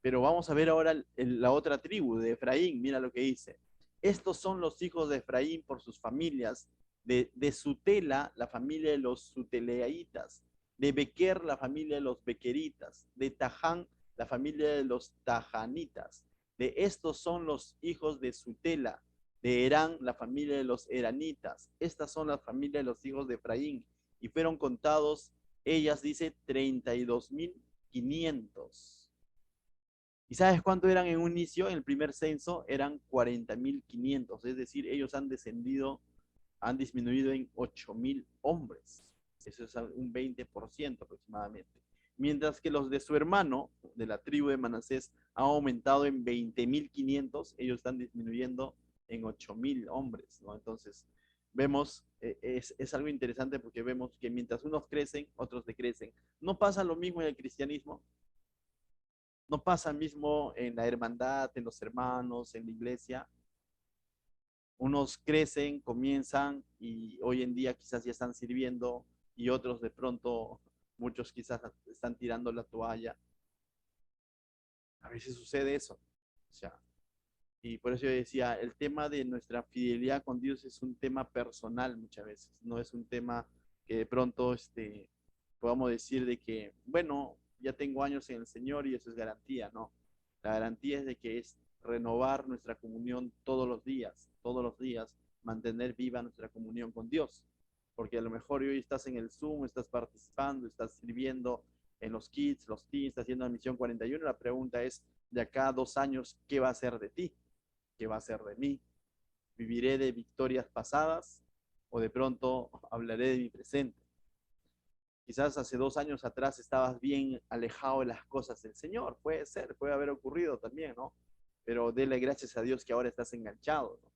Pero vamos a ver ahora la otra tribu de Efraín. Mira lo que dice. Estos son los hijos de Efraín por sus familias. De Sutela, la familia de los Suteleaitas. De Bequer, la familia de los Bequeritas. De Taján, la familia de los Tajanitas. De estos son los hijos de Sutela. De Herán, la familia de los Heranitas. Estas son las familias de los hijos de Efraín. Y fueron contados, ellas dice, 32.500. ¿Y sabes cuánto eran en un inicio? En el primer censo eran 40.500, es decir, ellos han descendido, han disminuido en 8.000 hombres. Eso es un 20% aproximadamente. Mientras que los de su hermano, de la tribu de Manasés, han aumentado en 20.500, ellos están disminuyendo en 8.000 hombres, ¿no? Entonces, vemos, es algo interesante porque vemos que mientras unos crecen, otros decrecen. ¿No pasa lo mismo en el cristianismo? No pasa mismo en la hermandad, en los hermanos, en la iglesia. Unos crecen, comienzan y hoy en día quizás ya están sirviendo y otros de pronto, muchos quizás están tirando la toalla. A veces sucede eso. O sea, y por eso yo decía, el tema de nuestra fidelidad con Dios es un tema personal muchas veces. No es un tema que de pronto podamos decir de que, bueno, ya tengo años en el Señor y eso es garantía, no. La garantía es de que es renovar nuestra comunión todos los días, mantener viva nuestra comunión con Dios. Porque a lo mejor hoy estás en el Zoom, estás participando, estás sirviendo en los kids, los teens, estás haciendo la misión 41. La pregunta es, de acá a 2 años, ¿qué va a ser de ti? ¿Qué va a ser de mí? ¿Viviré de victorias pasadas o de pronto hablaré de mi presente? Quizás hace 2 años atrás estabas bien alejado de las cosas del Señor. Puede ser, puede haber ocurrido también, ¿no? Pero dele gracias a Dios que ahora estás enganchado, ¿no?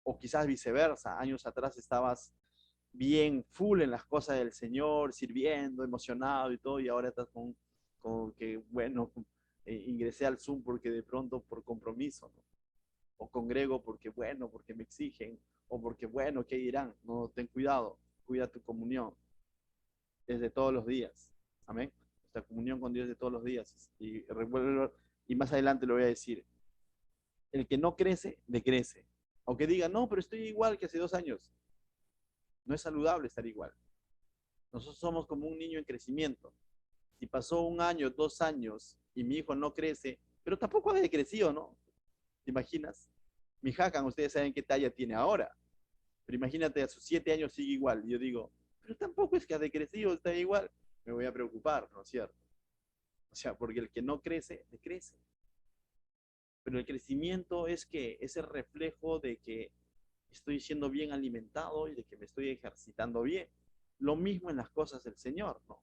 O quizás viceversa, años atrás estabas bien full en las cosas del Señor, sirviendo, emocionado y todo, y ahora estás con que, bueno, ingresé al Zoom porque de pronto por compromiso, ¿no? O congrego porque, bueno, porque me exigen, o porque, bueno, ¿qué dirán? No, ten cuidado, cuida tu comunión, es de todos los días. Amén. Nuestra comunión con Dios es de todos los días. Y más adelante lo voy a decir. El que no crece, decrece. Aunque diga, no, pero estoy igual que hace 2 años. No es saludable estar igual. Nosotros somos como un niño en crecimiento. Si pasó 1 año, 2 años y mi hijo no crece, pero tampoco ha decrecido, ¿no? ¿Te imaginas? Mi Hakan, ustedes saben qué talla tiene ahora. Pero imagínate, a sus 7 años sigue igual. Y yo digo, pero tampoco es que ha decrecido, está igual. Me voy a preocupar, ¿no es cierto? O sea, porque el que no crece, decrece. Pero el crecimiento es que es el reflejo de que estoy siendo bien alimentado y de que me estoy ejercitando bien. Lo mismo en las cosas del Señor, ¿no?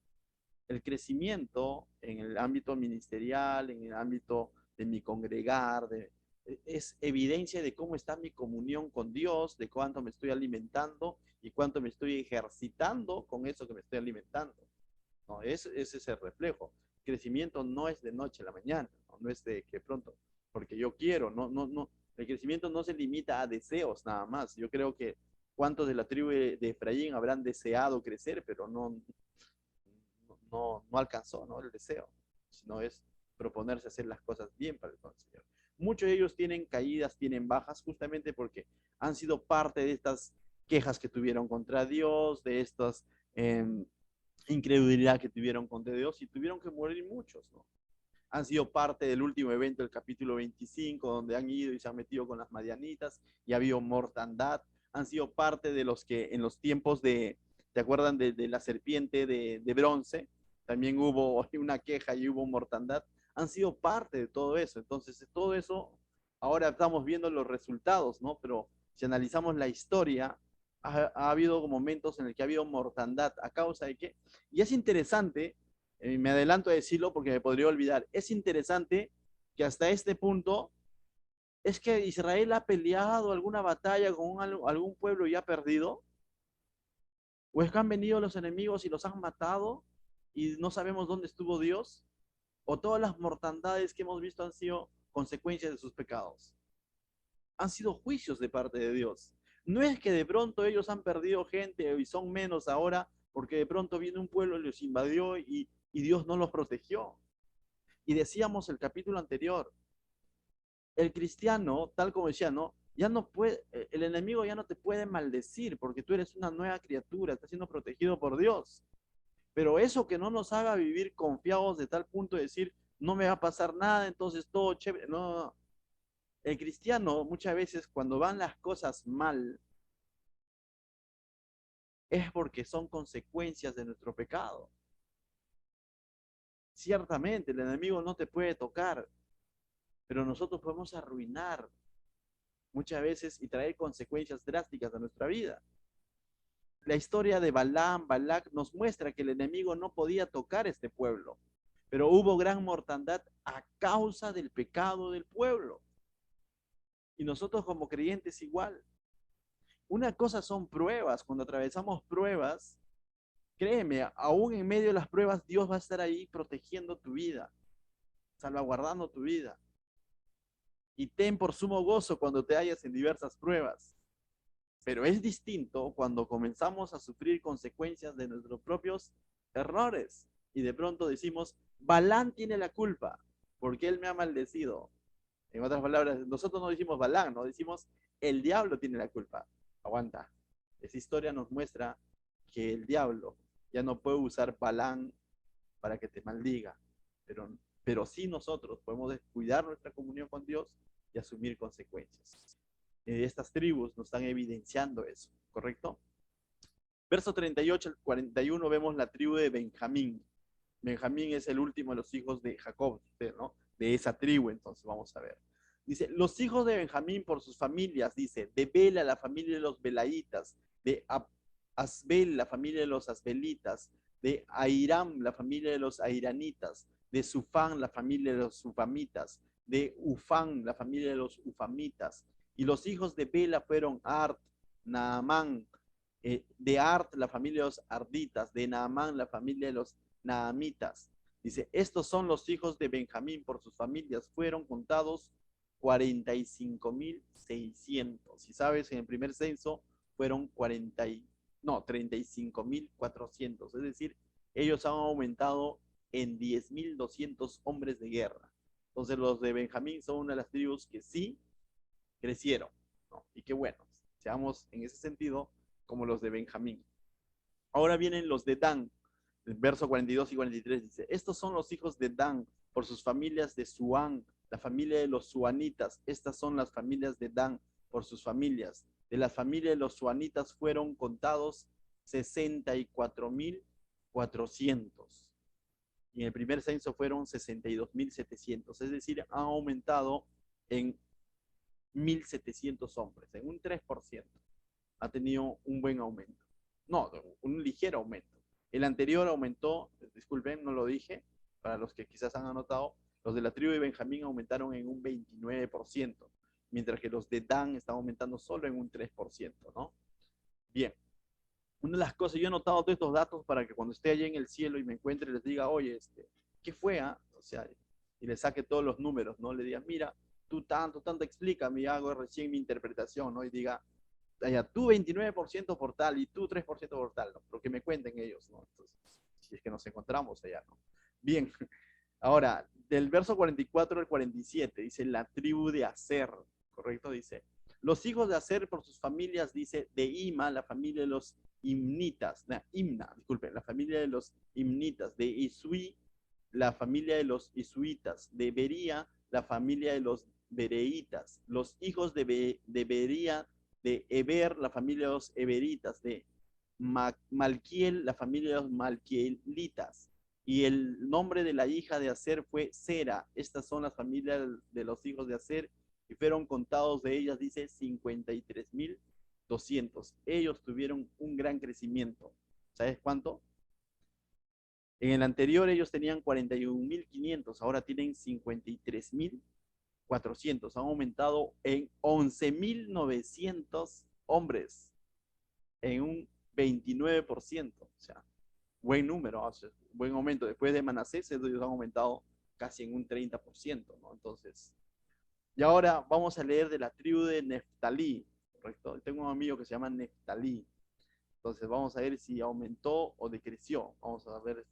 El crecimiento en el ámbito ministerial, en el ámbito de mi congregar, es evidencia de cómo está mi comunión con Dios, de cuánto me estoy alimentando y cuánto me estoy ejercitando con eso que me estoy alimentando. ¿No? Es ese reflejo. Crecimiento no es de noche a la mañana, ¿no? No es de que pronto, porque yo quiero, no, no, no. El crecimiento no se limita a deseos nada más. Yo creo que cuántos de la tribu de Efraín habrán deseado crecer, pero no alcanzó, ¿no? El deseo, sino es proponerse hacer las cosas bien para el Señor. Muchos de ellos tienen caídas, tienen bajas, justamente porque han sido parte de estas quejas que tuvieron contra Dios, de estas incredulidad que tuvieron contra Dios y tuvieron que morir muchos, ¿no? Han sido parte del último evento del capítulo 25, donde han ido y se han metido con las madianitas y ha habido mortandad. Han sido parte de los que en los tiempos ¿te acuerdan de la serpiente de bronce? También hubo una queja y hubo mortandad. Han sido parte de todo eso. Entonces, todo eso, ahora estamos viendo los resultados, ¿no? Pero si analizamos la historia, ha habido momentos en el que ha habido mortandad. ¿A causa de qué? Y es interesante, me adelanto a decirlo porque me podría olvidar, es interesante que hasta este punto ¿Es que Israel ha peleado alguna batalla con algún pueblo y ha perdido? ¿O es que han venido los enemigos y los han matado y no sabemos dónde estuvo Dios? ¿O todas las mortandades que hemos visto han sido consecuencias de sus pecados? Han sido juicios de parte de Dios. No es que de pronto ellos han perdido gente y son menos ahora porque de pronto viene un pueblo y los invadió y Dios no los protegió. Y decíamos el capítulo anterior, el cristiano, tal como decía, ¿no? Ya no puede, el enemigo ya no te puede maldecir porque tú eres una nueva criatura, estás siendo protegido por Dios. Pero eso que no nos haga vivir confiados de tal punto de decir, no me va a pasar nada, entonces todo chévere. No, no, no. El cristiano muchas veces cuando van las cosas mal es porque son consecuencias de nuestro pecado. Ciertamente el enemigo no te puede tocar, pero nosotros podemos arruinar muchas veces y traer consecuencias drásticas a nuestra vida. La historia de Balaam, Balak nos muestra que el enemigo no podía tocar este pueblo, pero hubo gran mortandad a causa del pecado del pueblo. Y nosotros como creyentes igual. Una cosa son pruebas, cuando atravesamos pruebas, créeme, aún en medio de las pruebas, Dios va a estar ahí protegiendo tu vida, salvaguardando tu vida. Y ten por sumo gozo cuando te hallas en diversas pruebas. Pero es distinto cuando comenzamos a sufrir consecuencias de nuestros propios errores. Y de pronto decimos, Balán tiene la culpa, porque él me ha maldecido. En otras palabras, nosotros no decimos Balán, no decimos, el diablo tiene la culpa. Aguanta. Esa historia nos muestra que el diablo ya no puede usar Balán para que te maldiga, pero sí nosotros podemos descuidar nuestra comunión con Dios y asumir consecuencias. Estas tribus nos están evidenciando eso, ¿correcto? Verso 38 al 41 vemos la tribu de Benjamín. Benjamín es el último de los hijos de Jacob, ¿no? De esa tribu, entonces vamos a ver. Dice, los hijos de Benjamín por sus familias, dice, de Bela, la familia de los Belaitas, de Asbel, la familia de los Asbelitas, de Airam, la familia de los Airanitas, de Sufán, la familia de los Sufamitas, de Ufán, la familia de los Ufamitas. Y los hijos de Bela fueron Art, Naamán, de Art, la familia de los Arditas, de Naamán, la familia de los Naamitas. Dice, estos son los hijos de Benjamín por sus familias, fueron contados 45.600. Si sabes, en el primer censo fueron 35.400. Es decir, ellos han aumentado en 10.200 hombres de guerra. Entonces los de Benjamín son una de las tribus que sí crecieron, ¿no? Y qué bueno, seamos en ese sentido como los de Benjamín. Ahora vienen los de Dan, el verso 42 y 43 dice, estos son los hijos de Dan por sus familias de Suán, la familia de los suanitas. Estas son las familias de Dan por sus familias. De la familia de los suanitas fueron contados 64.400. Y en el primer censo fueron 62.700. Es decir, ha aumentado en 1.700 hombres, en un 3%. Ha tenido un buen aumento. No, un ligero aumento. El anterior aumentó, disculpen, no lo dije, para los que quizás han anotado, los de la tribu de Benjamín aumentaron en un 29%, mientras que los de Dan están aumentando solo en un 3%, ¿no? Bien, una de las cosas, yo he notado todos estos datos para que cuando esté allí en el cielo y me encuentre les diga, oye, ¿qué fue? Ah? O sea, y le saque todos los números, ¿no? Le diga, mira, tú tanto, explícame y hago recién mi interpretación, ¿no? Y diga, allá, tú 29% por tal y tú 3% por tal, ¿no? Lo que me cuenten ellos, ¿no? Entonces, si es que nos encontramos allá, ¿no? Bien, ahora, del verso 44 al 47, dice la tribu de Aser, ¿correcto? Dice, los hijos de Aser por sus familias, dice, de Ima, la familia de los Imnitas, Imna, disculpe, la familia de los Imnitas, de Isui, la familia de los Isuitas, de Bería, la familia de los Bereitas, los hijos de Bería, de Eber, la familia de los Eberitas, de Malquiel, la familia de los Malquielitas, y el nombre de la hija de Aser fue Sera. Estas son las familias de los hijos de Aser, y fueron contados de ellas, dice, 53.200. Ellos tuvieron un gran crecimiento. ¿Sabes cuánto? En el anterior ellos tenían 41.500, ahora tienen 53.000 han aumentado en 11.900 hombres, en un 29%. O sea, buen número, o sea, buen aumento. Después de Manasés, ellos han aumentado casi en un 30%, ¿no? Entonces, y ahora vamos a leer de la tribu de Neftalí, ¿correcto? Tengo un amigo que se llama Neftalí. Entonces, vamos a ver si aumentó o decreció. Vamos a ver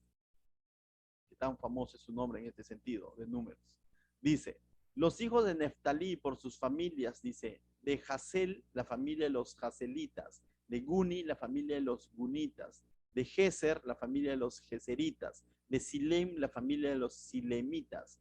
qué tan famoso es su nombre en este sentido, de números. Dice, los hijos de Neftalí por sus familias, dice, de Jasel, la familia de los Jaselitas, de Guni, la familia de los Gunitas, de Geser, la familia de los Geseritas, de Silem, la familia de los Silemitas.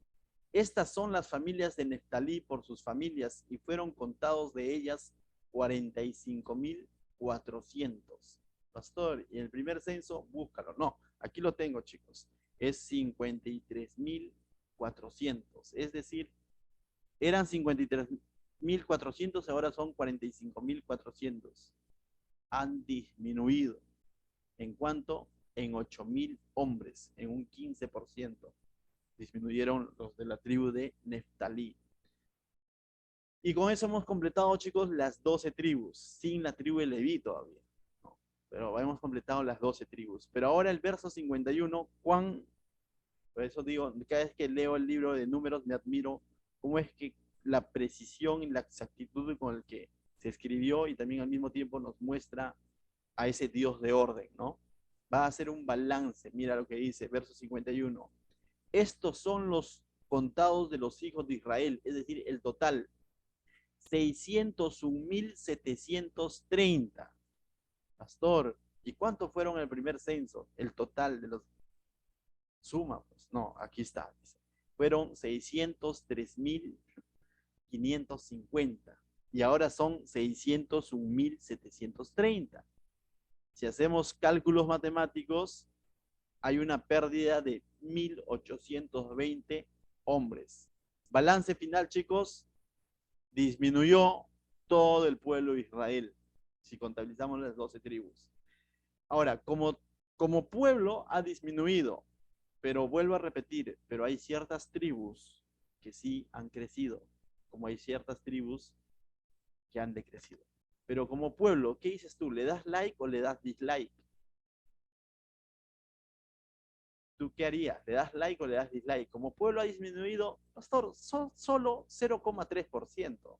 Estas son las familias de Neftalí por sus familias, y fueron contados de ellas 45.400. Pastor, y el primer censo, búscalo. No, aquí lo tengo, chicos. Es 53.400. Es decir, eran 53.400, ahora son 45.400. Han disminuido. ¿En cuánto? En 8.000 hombres, en un 15%. Disminuyeron los de la tribu de Neftalí. Y con eso hemos completado, chicos, las 12 tribus, sin la tribu de Leví todavía. ¿No? Pero hemos completado las 12 tribus. Pero ahora el verso 51, por eso digo, cada vez que leo el libro de Números me admiro cómo es que la precisión y la exactitud con el que se escribió y también al mismo tiempo nos muestra a ese Dios de orden, ¿no? Va a hacer un balance, mira lo que dice, verso 51. Estos son los contados de los hijos de Israel, es decir, el total, 601.730. Pastor, ¿y cuántos fueron en el primer censo? El total de los... Suma, pues. No, aquí está. Fueron 603.550. Y ahora son 601.730. Si hacemos cálculos matemáticos, hay una pérdida de 1.820 hombres. Balance final, chicos, disminuyó todo el pueblo de Israel, si contabilizamos las 12 tribus. Ahora, como pueblo ha disminuido, pero vuelvo a repetir, pero hay ciertas tribus que sí han crecido, como hay ciertas tribus que han decrecido. Pero como pueblo, ¿qué dices tú? ¿Le das like o le das dislike? ¿Tú qué harías? ¿Le das like o le das dislike? Como pueblo ha disminuido, pastor, solo 0,3%.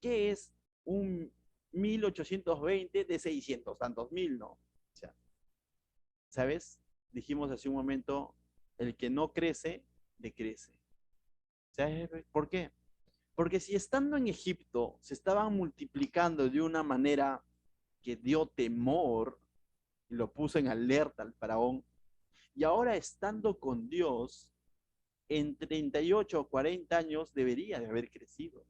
¿Qué es un 1820 de 600 tantos mil, no? O sea, ¿sabes? Dijimos hace un momento, el que no crece, decrece. ¿Sabes por qué? Porque si estando en Egipto se estaban multiplicando de una manera que dio temor y lo puso en alerta al faraón, y ahora estando con Dios, en 38 o 40 años debería de haber crecido.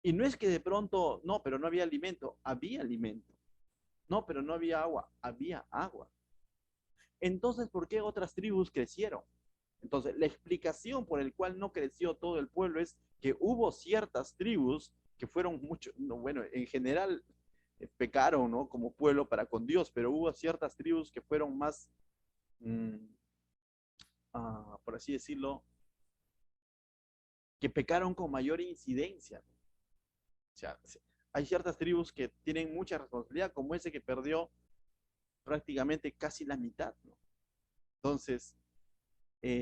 Y no es que de pronto, no, pero no había alimento, había alimento. No, pero no había agua, había agua. Entonces, ¿por qué otras tribus crecieron? Entonces, la explicación por el cual no creció todo el pueblo es que hubo ciertas tribus que fueron mucho, no, bueno, en general pecaron, ¿no? Como pueblo para con Dios, pero hubo ciertas tribus que fueron más, mmm, por así decirlo, que pecaron con mayor incidencia. O sea, hay ciertas tribus que tienen mucha responsabilidad, como ese que perdió prácticamente casi la mitad, ¿no? Entonces,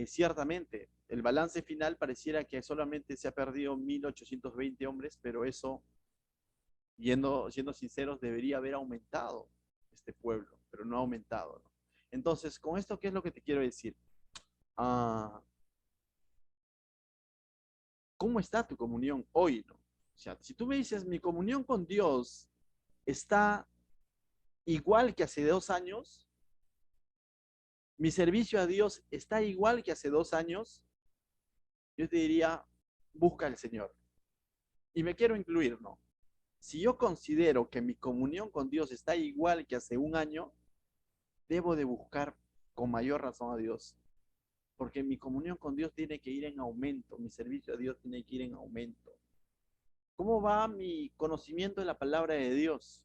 ciertamente, el balance final pareciera que solamente se ha perdido 1.820 hombres, pero eso, siendo sinceros, debería haber aumentado este pueblo, pero no ha aumentado, ¿no? Entonces, con esto, ¿qué es lo que te quiero decir? Ah, ¿cómo está tu comunión hoy, no? O sea, si tú me dices, mi comunión con Dios está igual que hace 2 años, mi servicio a Dios está igual que hace 2 años, yo te diría, busca al Señor. Y me quiero incluir, ¿no? Si yo considero que mi comunión con Dios está igual que hace un año, debo de buscar con mayor razón a Dios. Porque mi comunión con Dios tiene que ir en aumento, mi servicio a Dios tiene que ir en aumento. ¿Cómo va mi conocimiento de la palabra de Dios?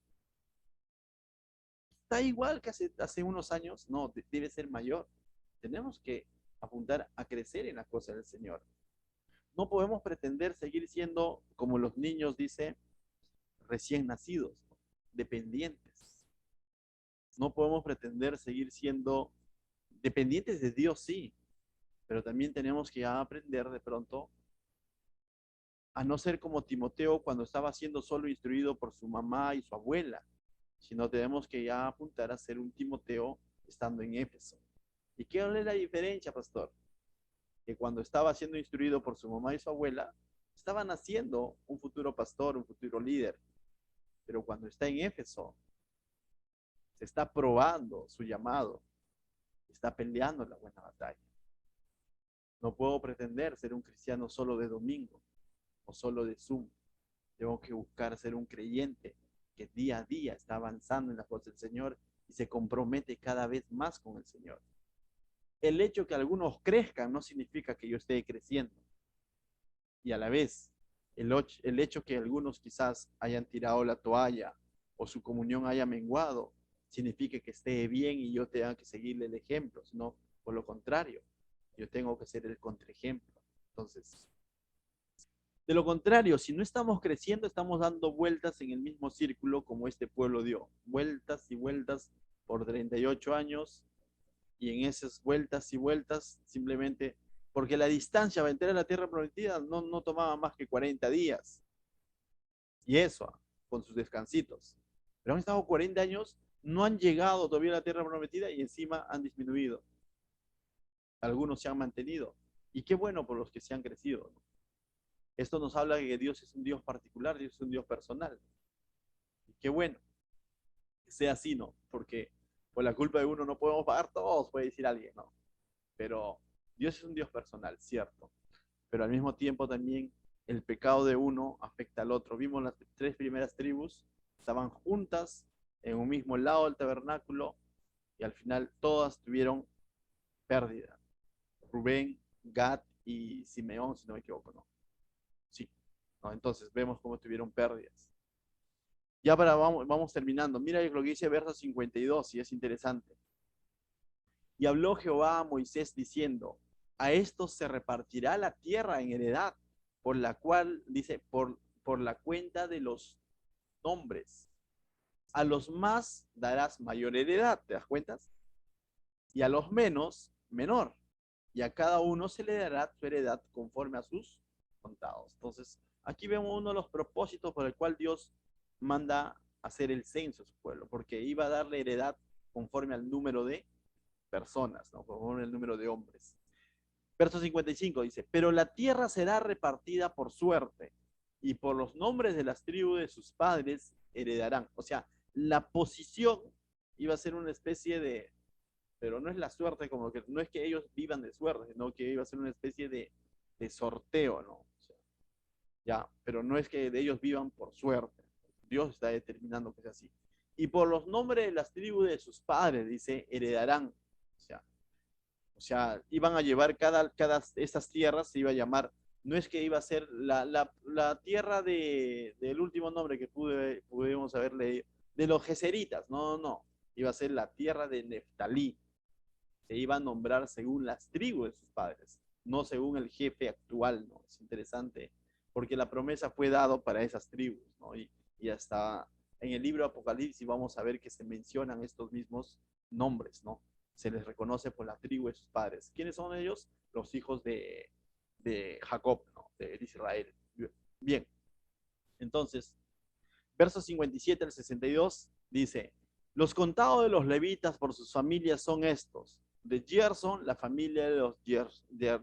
¿Está igual que hace unos años? No, debe ser mayor. Tenemos que apuntar a crecer en las cosas del Señor. No podemos pretender seguir siendo, como los niños, dice, recién nacidos, ¿no? Dependientes. No podemos pretender seguir siendo dependientes de Dios, sí, pero también tenemos que aprender de pronto a no ser como Timoteo cuando estaba siendo solo instruido por su mamá y su abuela, sino tenemos que ya apuntar a ser un Timoteo estando en Éfeso. ¿Y qué es la diferencia, pastor? Que cuando estaba siendo instruido por su mamá y su abuela, estaba naciendo un futuro pastor, un futuro líder, pero cuando está en Éfeso, se está probando su llamado, está peleando la buena batalla. No puedo pretender ser un cristiano solo de domingo o solo de Zoom. Tengo que buscar ser un creyente que día a día está avanzando en la voz del Señor y se compromete cada vez más con el Señor. El hecho que algunos crezcan no significa que yo esté creciendo. Y a la vez, el hecho que algunos quizás hayan tirado la toalla o su comunión haya menguado, significa que esté bien y yo tenga que seguirle el ejemplo, sino por lo contrario, yo tengo que ser el contraejemplo. Entonces, de lo contrario, si no estamos creciendo, estamos dando vueltas en el mismo círculo como este pueblo dio. Vueltas y vueltas por 38 años y en esas vueltas y vueltas simplemente porque la distancia para entrar a la tierra prometida no tomaba más que 40 días. Y eso, con sus descansitos. Pero han estado 40 años, no han llegado todavía a la tierra prometida y encima han disminuido. Algunos se han mantenido. Y qué bueno por los que se han crecido, ¿no? Esto nos habla de que Dios es un Dios particular, Dios es un Dios personal. Y qué bueno que sea así, ¿no? Porque por la culpa de uno no podemos pagar todos, puede decir alguien, ¿no? Pero Dios es un Dios personal, cierto. Pero al mismo tiempo también el pecado de uno afecta al otro. Vimos las tres primeras tribus, estaban juntas en un mismo lado del tabernáculo y al final todas tuvieron pérdida. Rubén, Gad y Simeón, si no me equivoco, ¿no? Sí, ¿no? Entonces vemos cómo tuvieron pérdidas. Ya vamos terminando. Mira lo que dice verso 52 y es interesante. Y habló Jehová a Moisés diciendo, a estos se repartirá la tierra en heredad, por la cual, dice, por la cuenta de los nombres. A los más darás mayor heredad, ¿te das cuenta? Y a los menos, menor. Y a cada uno se le dará su heredad conforme a sus contados. Entonces, aquí vemos uno de los propósitos por el cual Dios manda hacer el censo a su pueblo, porque iba a darle heredad conforme al número de personas, ¿no? Conforme al número de hombres. Verso 55 dice, pero la tierra será repartida por suerte, y por los nombres de las tribus de sus padres heredarán. O sea, la posición iba a ser una especie de, pero no es la suerte, como que no es que ellos vivan de suerte, sino que iba a ser una especie de sorteo, ¿no? O sea, ya, pero no es que de ellos vivan por suerte. Dios está determinando que sea así. Y por los nombres de las tribus de sus padres, dice, heredarán. O sea, iban a llevar estas tierras, se iba a llamar, no es que iba a ser la tierra del último nombre que pudimos haber leído, de los Geseritas, no, iba a ser la tierra de Neftalí, se iba a nombrar según las tribus de sus padres, no según el jefe actual, ¿no? Es interesante, porque la promesa fue dado para esas tribus, ¿no? Y hasta en el libro Apocalipsis vamos a ver que se mencionan estos mismos nombres, ¿no? Se les reconoce por la tribu de sus padres. ¿Quiénes son ellos? Los hijos de Jacob, ¿no? De Israel. Bien, entonces, versos 57 al 62 dice, los contados de los levitas por sus familias son estos. De Gerson, la familia de los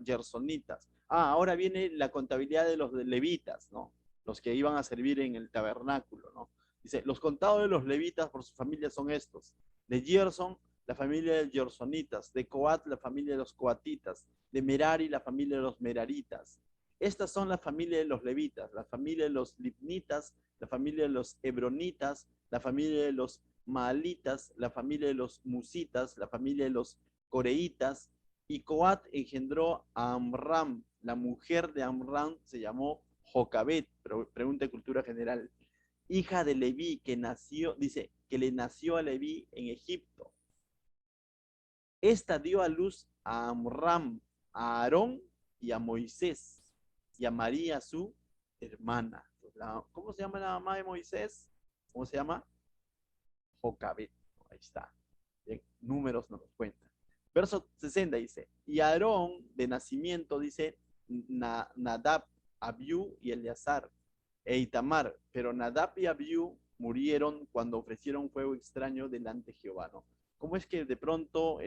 gersonitas. Ah, ahora viene la contabilidad de los levitas, ¿no? Los que iban a servir en el tabernáculo, ¿no? Dice, los contados de los levitas por sus familias son estos. De Gerson, la familia de los gersonitas. De Coat, la familia de los coatitas. De Merari, la familia de los meraritas. Estas son la familia de los levitas, la familia de los libnitas, la familia de los hebronitas, la familia de los maalitas, la familia de los musitas, la familia de los coreitas, y Coat engendró a Amram. La mujer de Amram se llamó Jocabet, pregunta de cultura general, hija de Leví, que nació, dice, que le nació a Leví en Egipto. Esta dio a luz a Amram, a Aarón y a Moisés. y a María su hermana. ¿Cómo se llama la mamá de Moisés? ¿Cómo se llama? Jocabet. Ahí está. Bien, números nos los cuentan. Verso 60 dice, y Aarón de nacimiento dice Nadab, Abiú y Eleazar e Itamar, pero Nadab y Abiú murieron cuando ofrecieron fuego extraño delante de Jehová, ¿no? ¿Cómo es que de pronto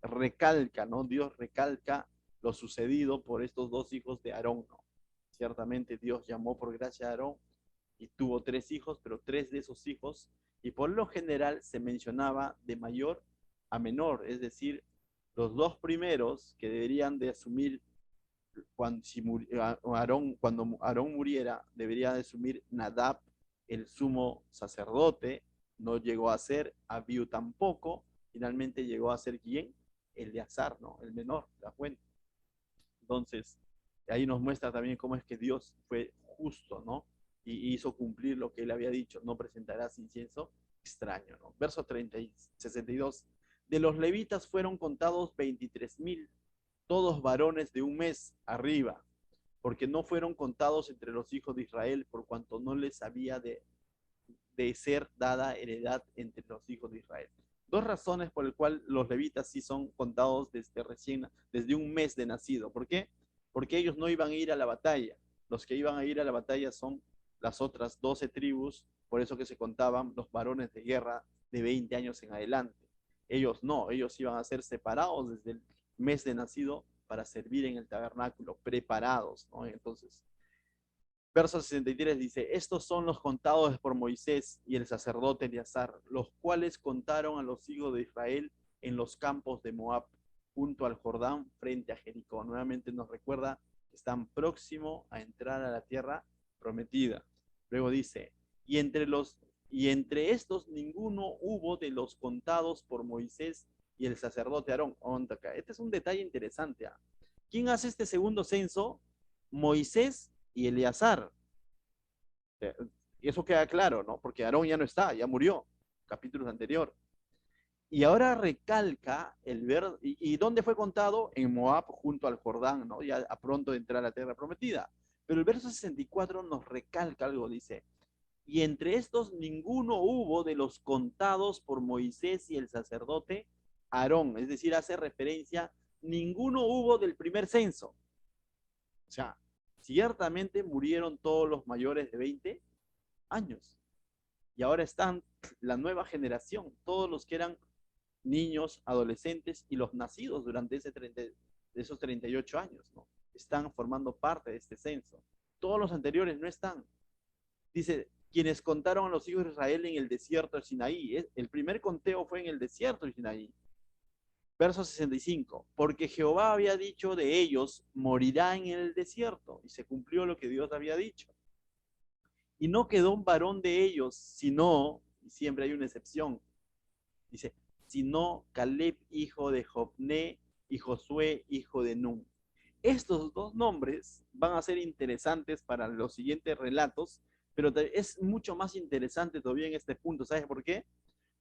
recalca, ¿no? Dios recalca lo sucedido por estos dos hijos de Aarón, ¿no? Ciertamente Dios llamó por gracia a Aarón y tuvo 3 hijos, pero 3 de esos hijos, y por lo general se mencionaba de mayor a menor, es decir, los 2 primeros que deberían de asumir cuando Aarón muriera, debería de asumir Nadab, el sumo sacerdote, no llegó a ser, Abiú tampoco, finalmente llegó a ser ¿quién? Eleazar, ¿no? El menor, ¿te das cuenta? Entonces, ahí nos muestra también cómo es que Dios fue justo, ¿no? Y hizo cumplir lo que él había dicho, no presentarás incienso extraño, ¿no? Verso 30 y 62. De los levitas fueron contados 23,000, todos varones de un mes arriba, porque no fueron contados entre los hijos de Israel, por cuanto no les había de ser dada heredad entre los hijos de Israel. 2 razones por las cuales los levitas sí son contados desde un mes de nacido. ¿Por qué? Porque ellos no iban a ir a la batalla. Los que iban a ir a la batalla son las otras 12 tribus, por eso que se contaban los varones de guerra de 20 años en adelante. Ellos no, ellos iban a ser separados desde el mes de nacido para servir en el tabernáculo, preparados, ¿no? Entonces, verso 63 dice, estos son los contados por Moisés y el sacerdote Eleazar, los cuales contaron a los hijos de Israel en los campos de Moab, junto al Jordán, frente a Jericó. Nuevamente nos recuerda que están próximos a entrar a la tierra prometida. Luego dice, y entre estos ninguno hubo de los contados por Moisés y el sacerdote Aarón. Este es un detalle interesante. ¿Quién hace este segundo censo? Moisés y Eleazar. Y eso queda claro, ¿no? Porque Aarón ya no está, ya murió, capítulos anterior. Y ahora recalca el ver, ¿y dónde fue contado? En Moab, junto al Jordán, ¿no? Ya a pronto de entrar a la tierra prometida. Pero el verso 64 nos recalca algo, dice, y entre estos ninguno hubo de los contados por Moisés y el sacerdote Aarón, es decir, hace referencia, ninguno hubo del primer censo. O sea, ciertamente murieron todos los mayores de 20 años. Y ahora están la nueva generación, todos los que eran niños, adolescentes y los nacidos durante esos 38 años, ¿no? Están formando parte de este censo. Todos los anteriores no están. Dice, quienes contaron a los hijos de Israel en el desierto de Sinaí. El primer conteo fue en el desierto de Sinaí. Verso 65, porque Jehová había dicho de ellos, morirá en el desierto, y se cumplió lo que Dios había dicho. Y no quedó un varón de ellos, sino, y siempre hay una excepción, dice, sino Caleb, hijo de Jofné, y Josué, hijo de Nun. Estos 2 nombres van a ser interesantes para los siguientes relatos, pero es mucho más interesante todavía en este punto. ¿Sabes por qué?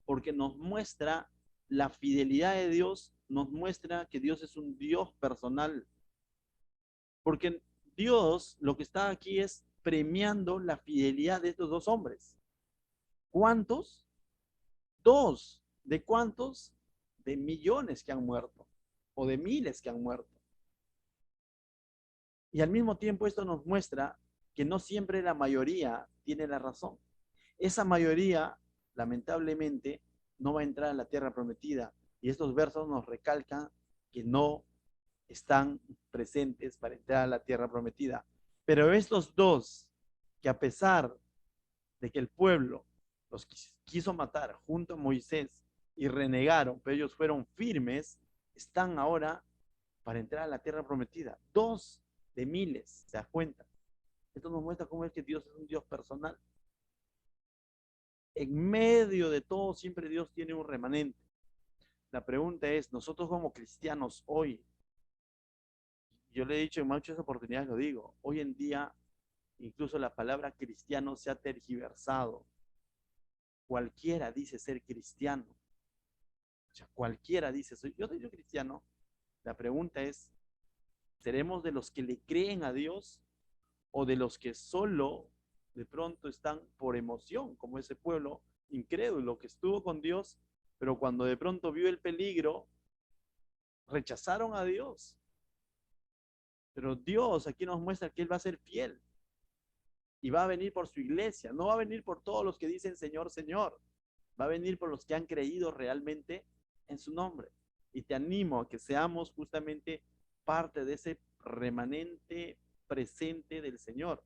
Porque nos muestra la fidelidad de Dios, nos muestra que Dios es un Dios personal. Porque Dios lo que está aquí es premiando la fidelidad de estos 2 hombres. ¿Cuántos? 2. ¿De cuántos? De millones que han muerto o de miles que han muerto. Y al mismo tiempo esto nos muestra que no siempre la mayoría tiene la razón. Esa mayoría, lamentablemente, no va a entrar a la tierra prometida. Y estos versos nos recalcan que no están presentes para entrar a la tierra prometida. Pero estos 2, que a pesar de que el pueblo los quiso matar junto a Moisés y renegaron, pero ellos fueron firmes, están ahora para entrar a la tierra prometida. 2 de miles, ¿se das cuenta? Esto nos muestra cómo es que Dios es un Dios personal. En medio de todo, siempre Dios tiene un remanente. La pregunta es, nosotros como cristianos hoy, yo le he dicho en muchas oportunidades, lo digo, hoy en día incluso la palabra cristiano se ha tergiversado. Cualquiera dice ser cristiano. O sea, cualquiera dice, yo soy cristiano. La pregunta es, ¿seremos de los que le creen a Dios o de los que solo de pronto están por emoción, como ese pueblo incrédulo que estuvo con Dios, pero cuando de pronto vio el peligro, rechazaron a Dios. Pero Dios aquí nos muestra que Él va a ser fiel y va a venir por su iglesia. No va a venir por todos los que dicen Señor, Señor. Va a venir por los que han creído realmente en su nombre. Y te animo a que seamos justamente parte de ese remanente presente del Señor.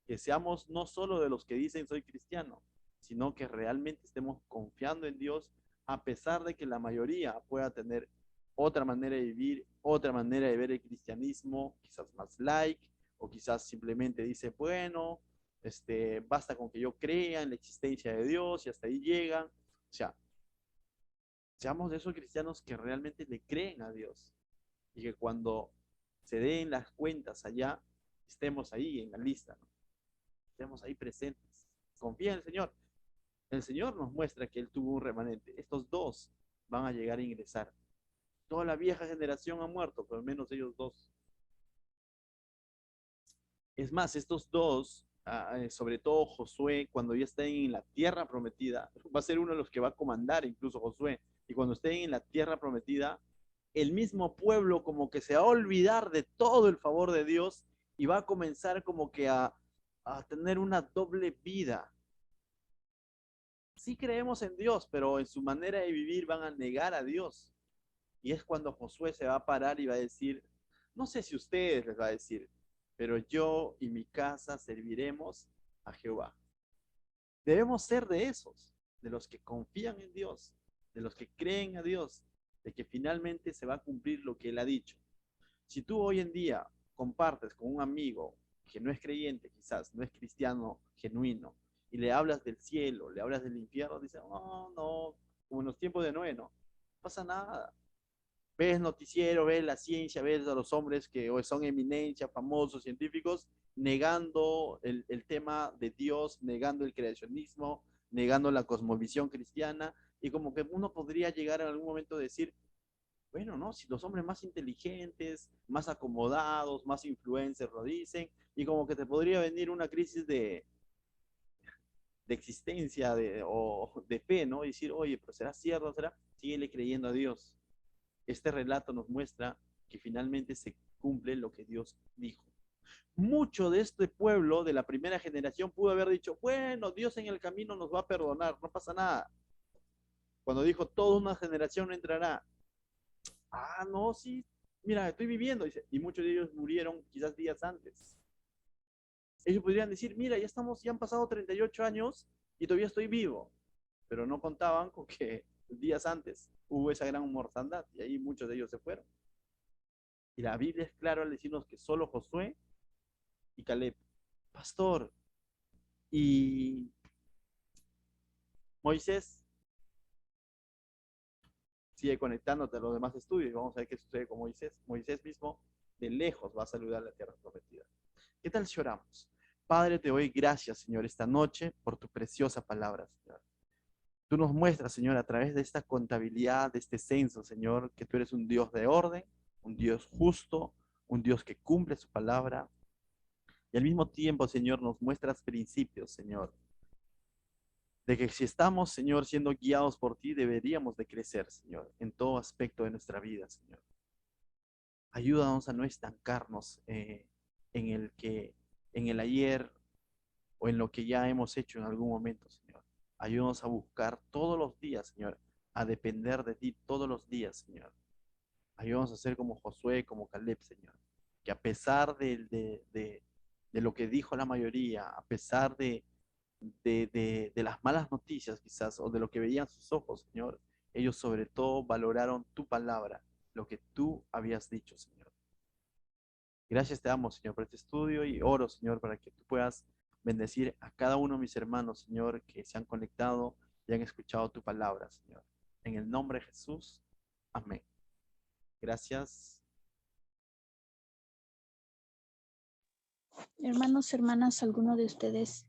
Que seamos no solo de los que dicen soy cristiano, sino que realmente estemos confiando en Dios, a pesar de que la mayoría pueda tener otra manera de vivir, otra manera de ver el cristianismo, quizás más light, o quizás simplemente dice, bueno, basta con que yo crea en la existencia de Dios y hasta ahí llegan. O sea, seamos de esos cristianos que realmente le creen a Dios y que cuando se den las cuentas allá, estemos ahí en la lista, ¿no? Estemos ahí presentes. Confía en el Señor. El Señor nos muestra que Él tuvo un remanente. Estos dos van a llegar a ingresar. Toda la vieja generación ha muerto, pero al menos ellos dos. Es más, estos dos, sobre todo Josué, cuando ya estén en la tierra prometida, va a ser uno de los que va a comandar incluso Josué. Y cuando estén en la tierra prometida, el mismo pueblo como que se va a olvidar de todo el favor de Dios y va a comenzar como que a tener una doble vida. Sí creemos en Dios, pero en su manera de vivir van a negar a Dios. Y es cuando Josué se va a parar y va a decir, no sé si ustedes les va a decir, pero yo y mi casa serviremos a Jehová. Debemos ser de esos, de los que confían en Dios, de los que creen a Dios, de que finalmente se va a cumplir lo que Él ha dicho. Si tú hoy en día compartes con un amigo que no es creyente, quizás no es cristiano genuino, y le hablas del cielo, le hablas del infierno, dice, no, no, como en los tiempos de Noé, no pasa nada. Ves noticiero, ves la ciencia, ves a los hombres que hoy son eminencia, famosos, científicos, negando el tema de Dios, negando el creacionismo, negando la cosmovisión cristiana, y como que uno podría llegar en algún momento a decir, bueno, ¿no? Si los hombres más inteligentes, más acomodados, más influencers lo dicen, y como que te podría venir una crisis de existencia o de fe, ¿no? Y decir, oye, pero ¿será cierto? ¿Será? Síguele creyendo a Dios. Este relato nos muestra que finalmente se cumple lo que Dios dijo. Mucho de este pueblo de la primera generación pudo haber dicho, bueno, Dios en el camino nos va a perdonar, no pasa nada. Cuando dijo, toda una generación no entrará. Ah, no, sí, mira, estoy viviendo, dice, y muchos de ellos murieron quizás días antes. Ellos podrían decir, mira, ya han pasado 38 años y todavía estoy vivo, pero no contaban con que días antes hubo esa gran mortandad y ahí muchos de ellos se fueron. Y la Biblia es clara al decirnos que solo Josué y Caleb, pastor, y Moisés sigue conectándote a los demás estudios. Vamos a ver qué sucede con Moisés. Moisés mismo de lejos va a saludar a la tierra prometida. ¿Qué tal si oramos? Padre, te doy gracias, Señor, esta noche por tu preciosa palabra, Señor. Tú nos muestras, Señor, a través de esta contabilidad, de este censo, Señor, que tú eres un Dios de orden, un Dios justo, un Dios que cumple su palabra. Y al mismo tiempo, Señor, nos muestras principios, Señor, de que si estamos, Señor, siendo guiados por ti, deberíamos de crecer, Señor, en todo aspecto de nuestra vida, Señor. Ayúdanos a no estancarnos en el que, en el ayer o en lo que ya hemos hecho en algún momento, Señor. Ayúdanos a buscar todos los días, Señor, a depender de ti todos los días, Señor. Ayúdanos a ser como Josué, como Caleb, Señor. Que a pesar de lo que dijo la mayoría, a pesar de las malas noticias quizás, o de lo que veían sus ojos, Señor, ellos sobre todo valoraron tu palabra, lo que tú habías dicho, Señor. Gracias te damos, Señor, por este estudio y oro, Señor, para que tú puedas bendecir a cada uno de mis hermanos, Señor, que se han conectado y han escuchado tu palabra, Señor. En el nombre de Jesús, amén. Gracias. Hermanos, hermanas, ¿alguno de ustedes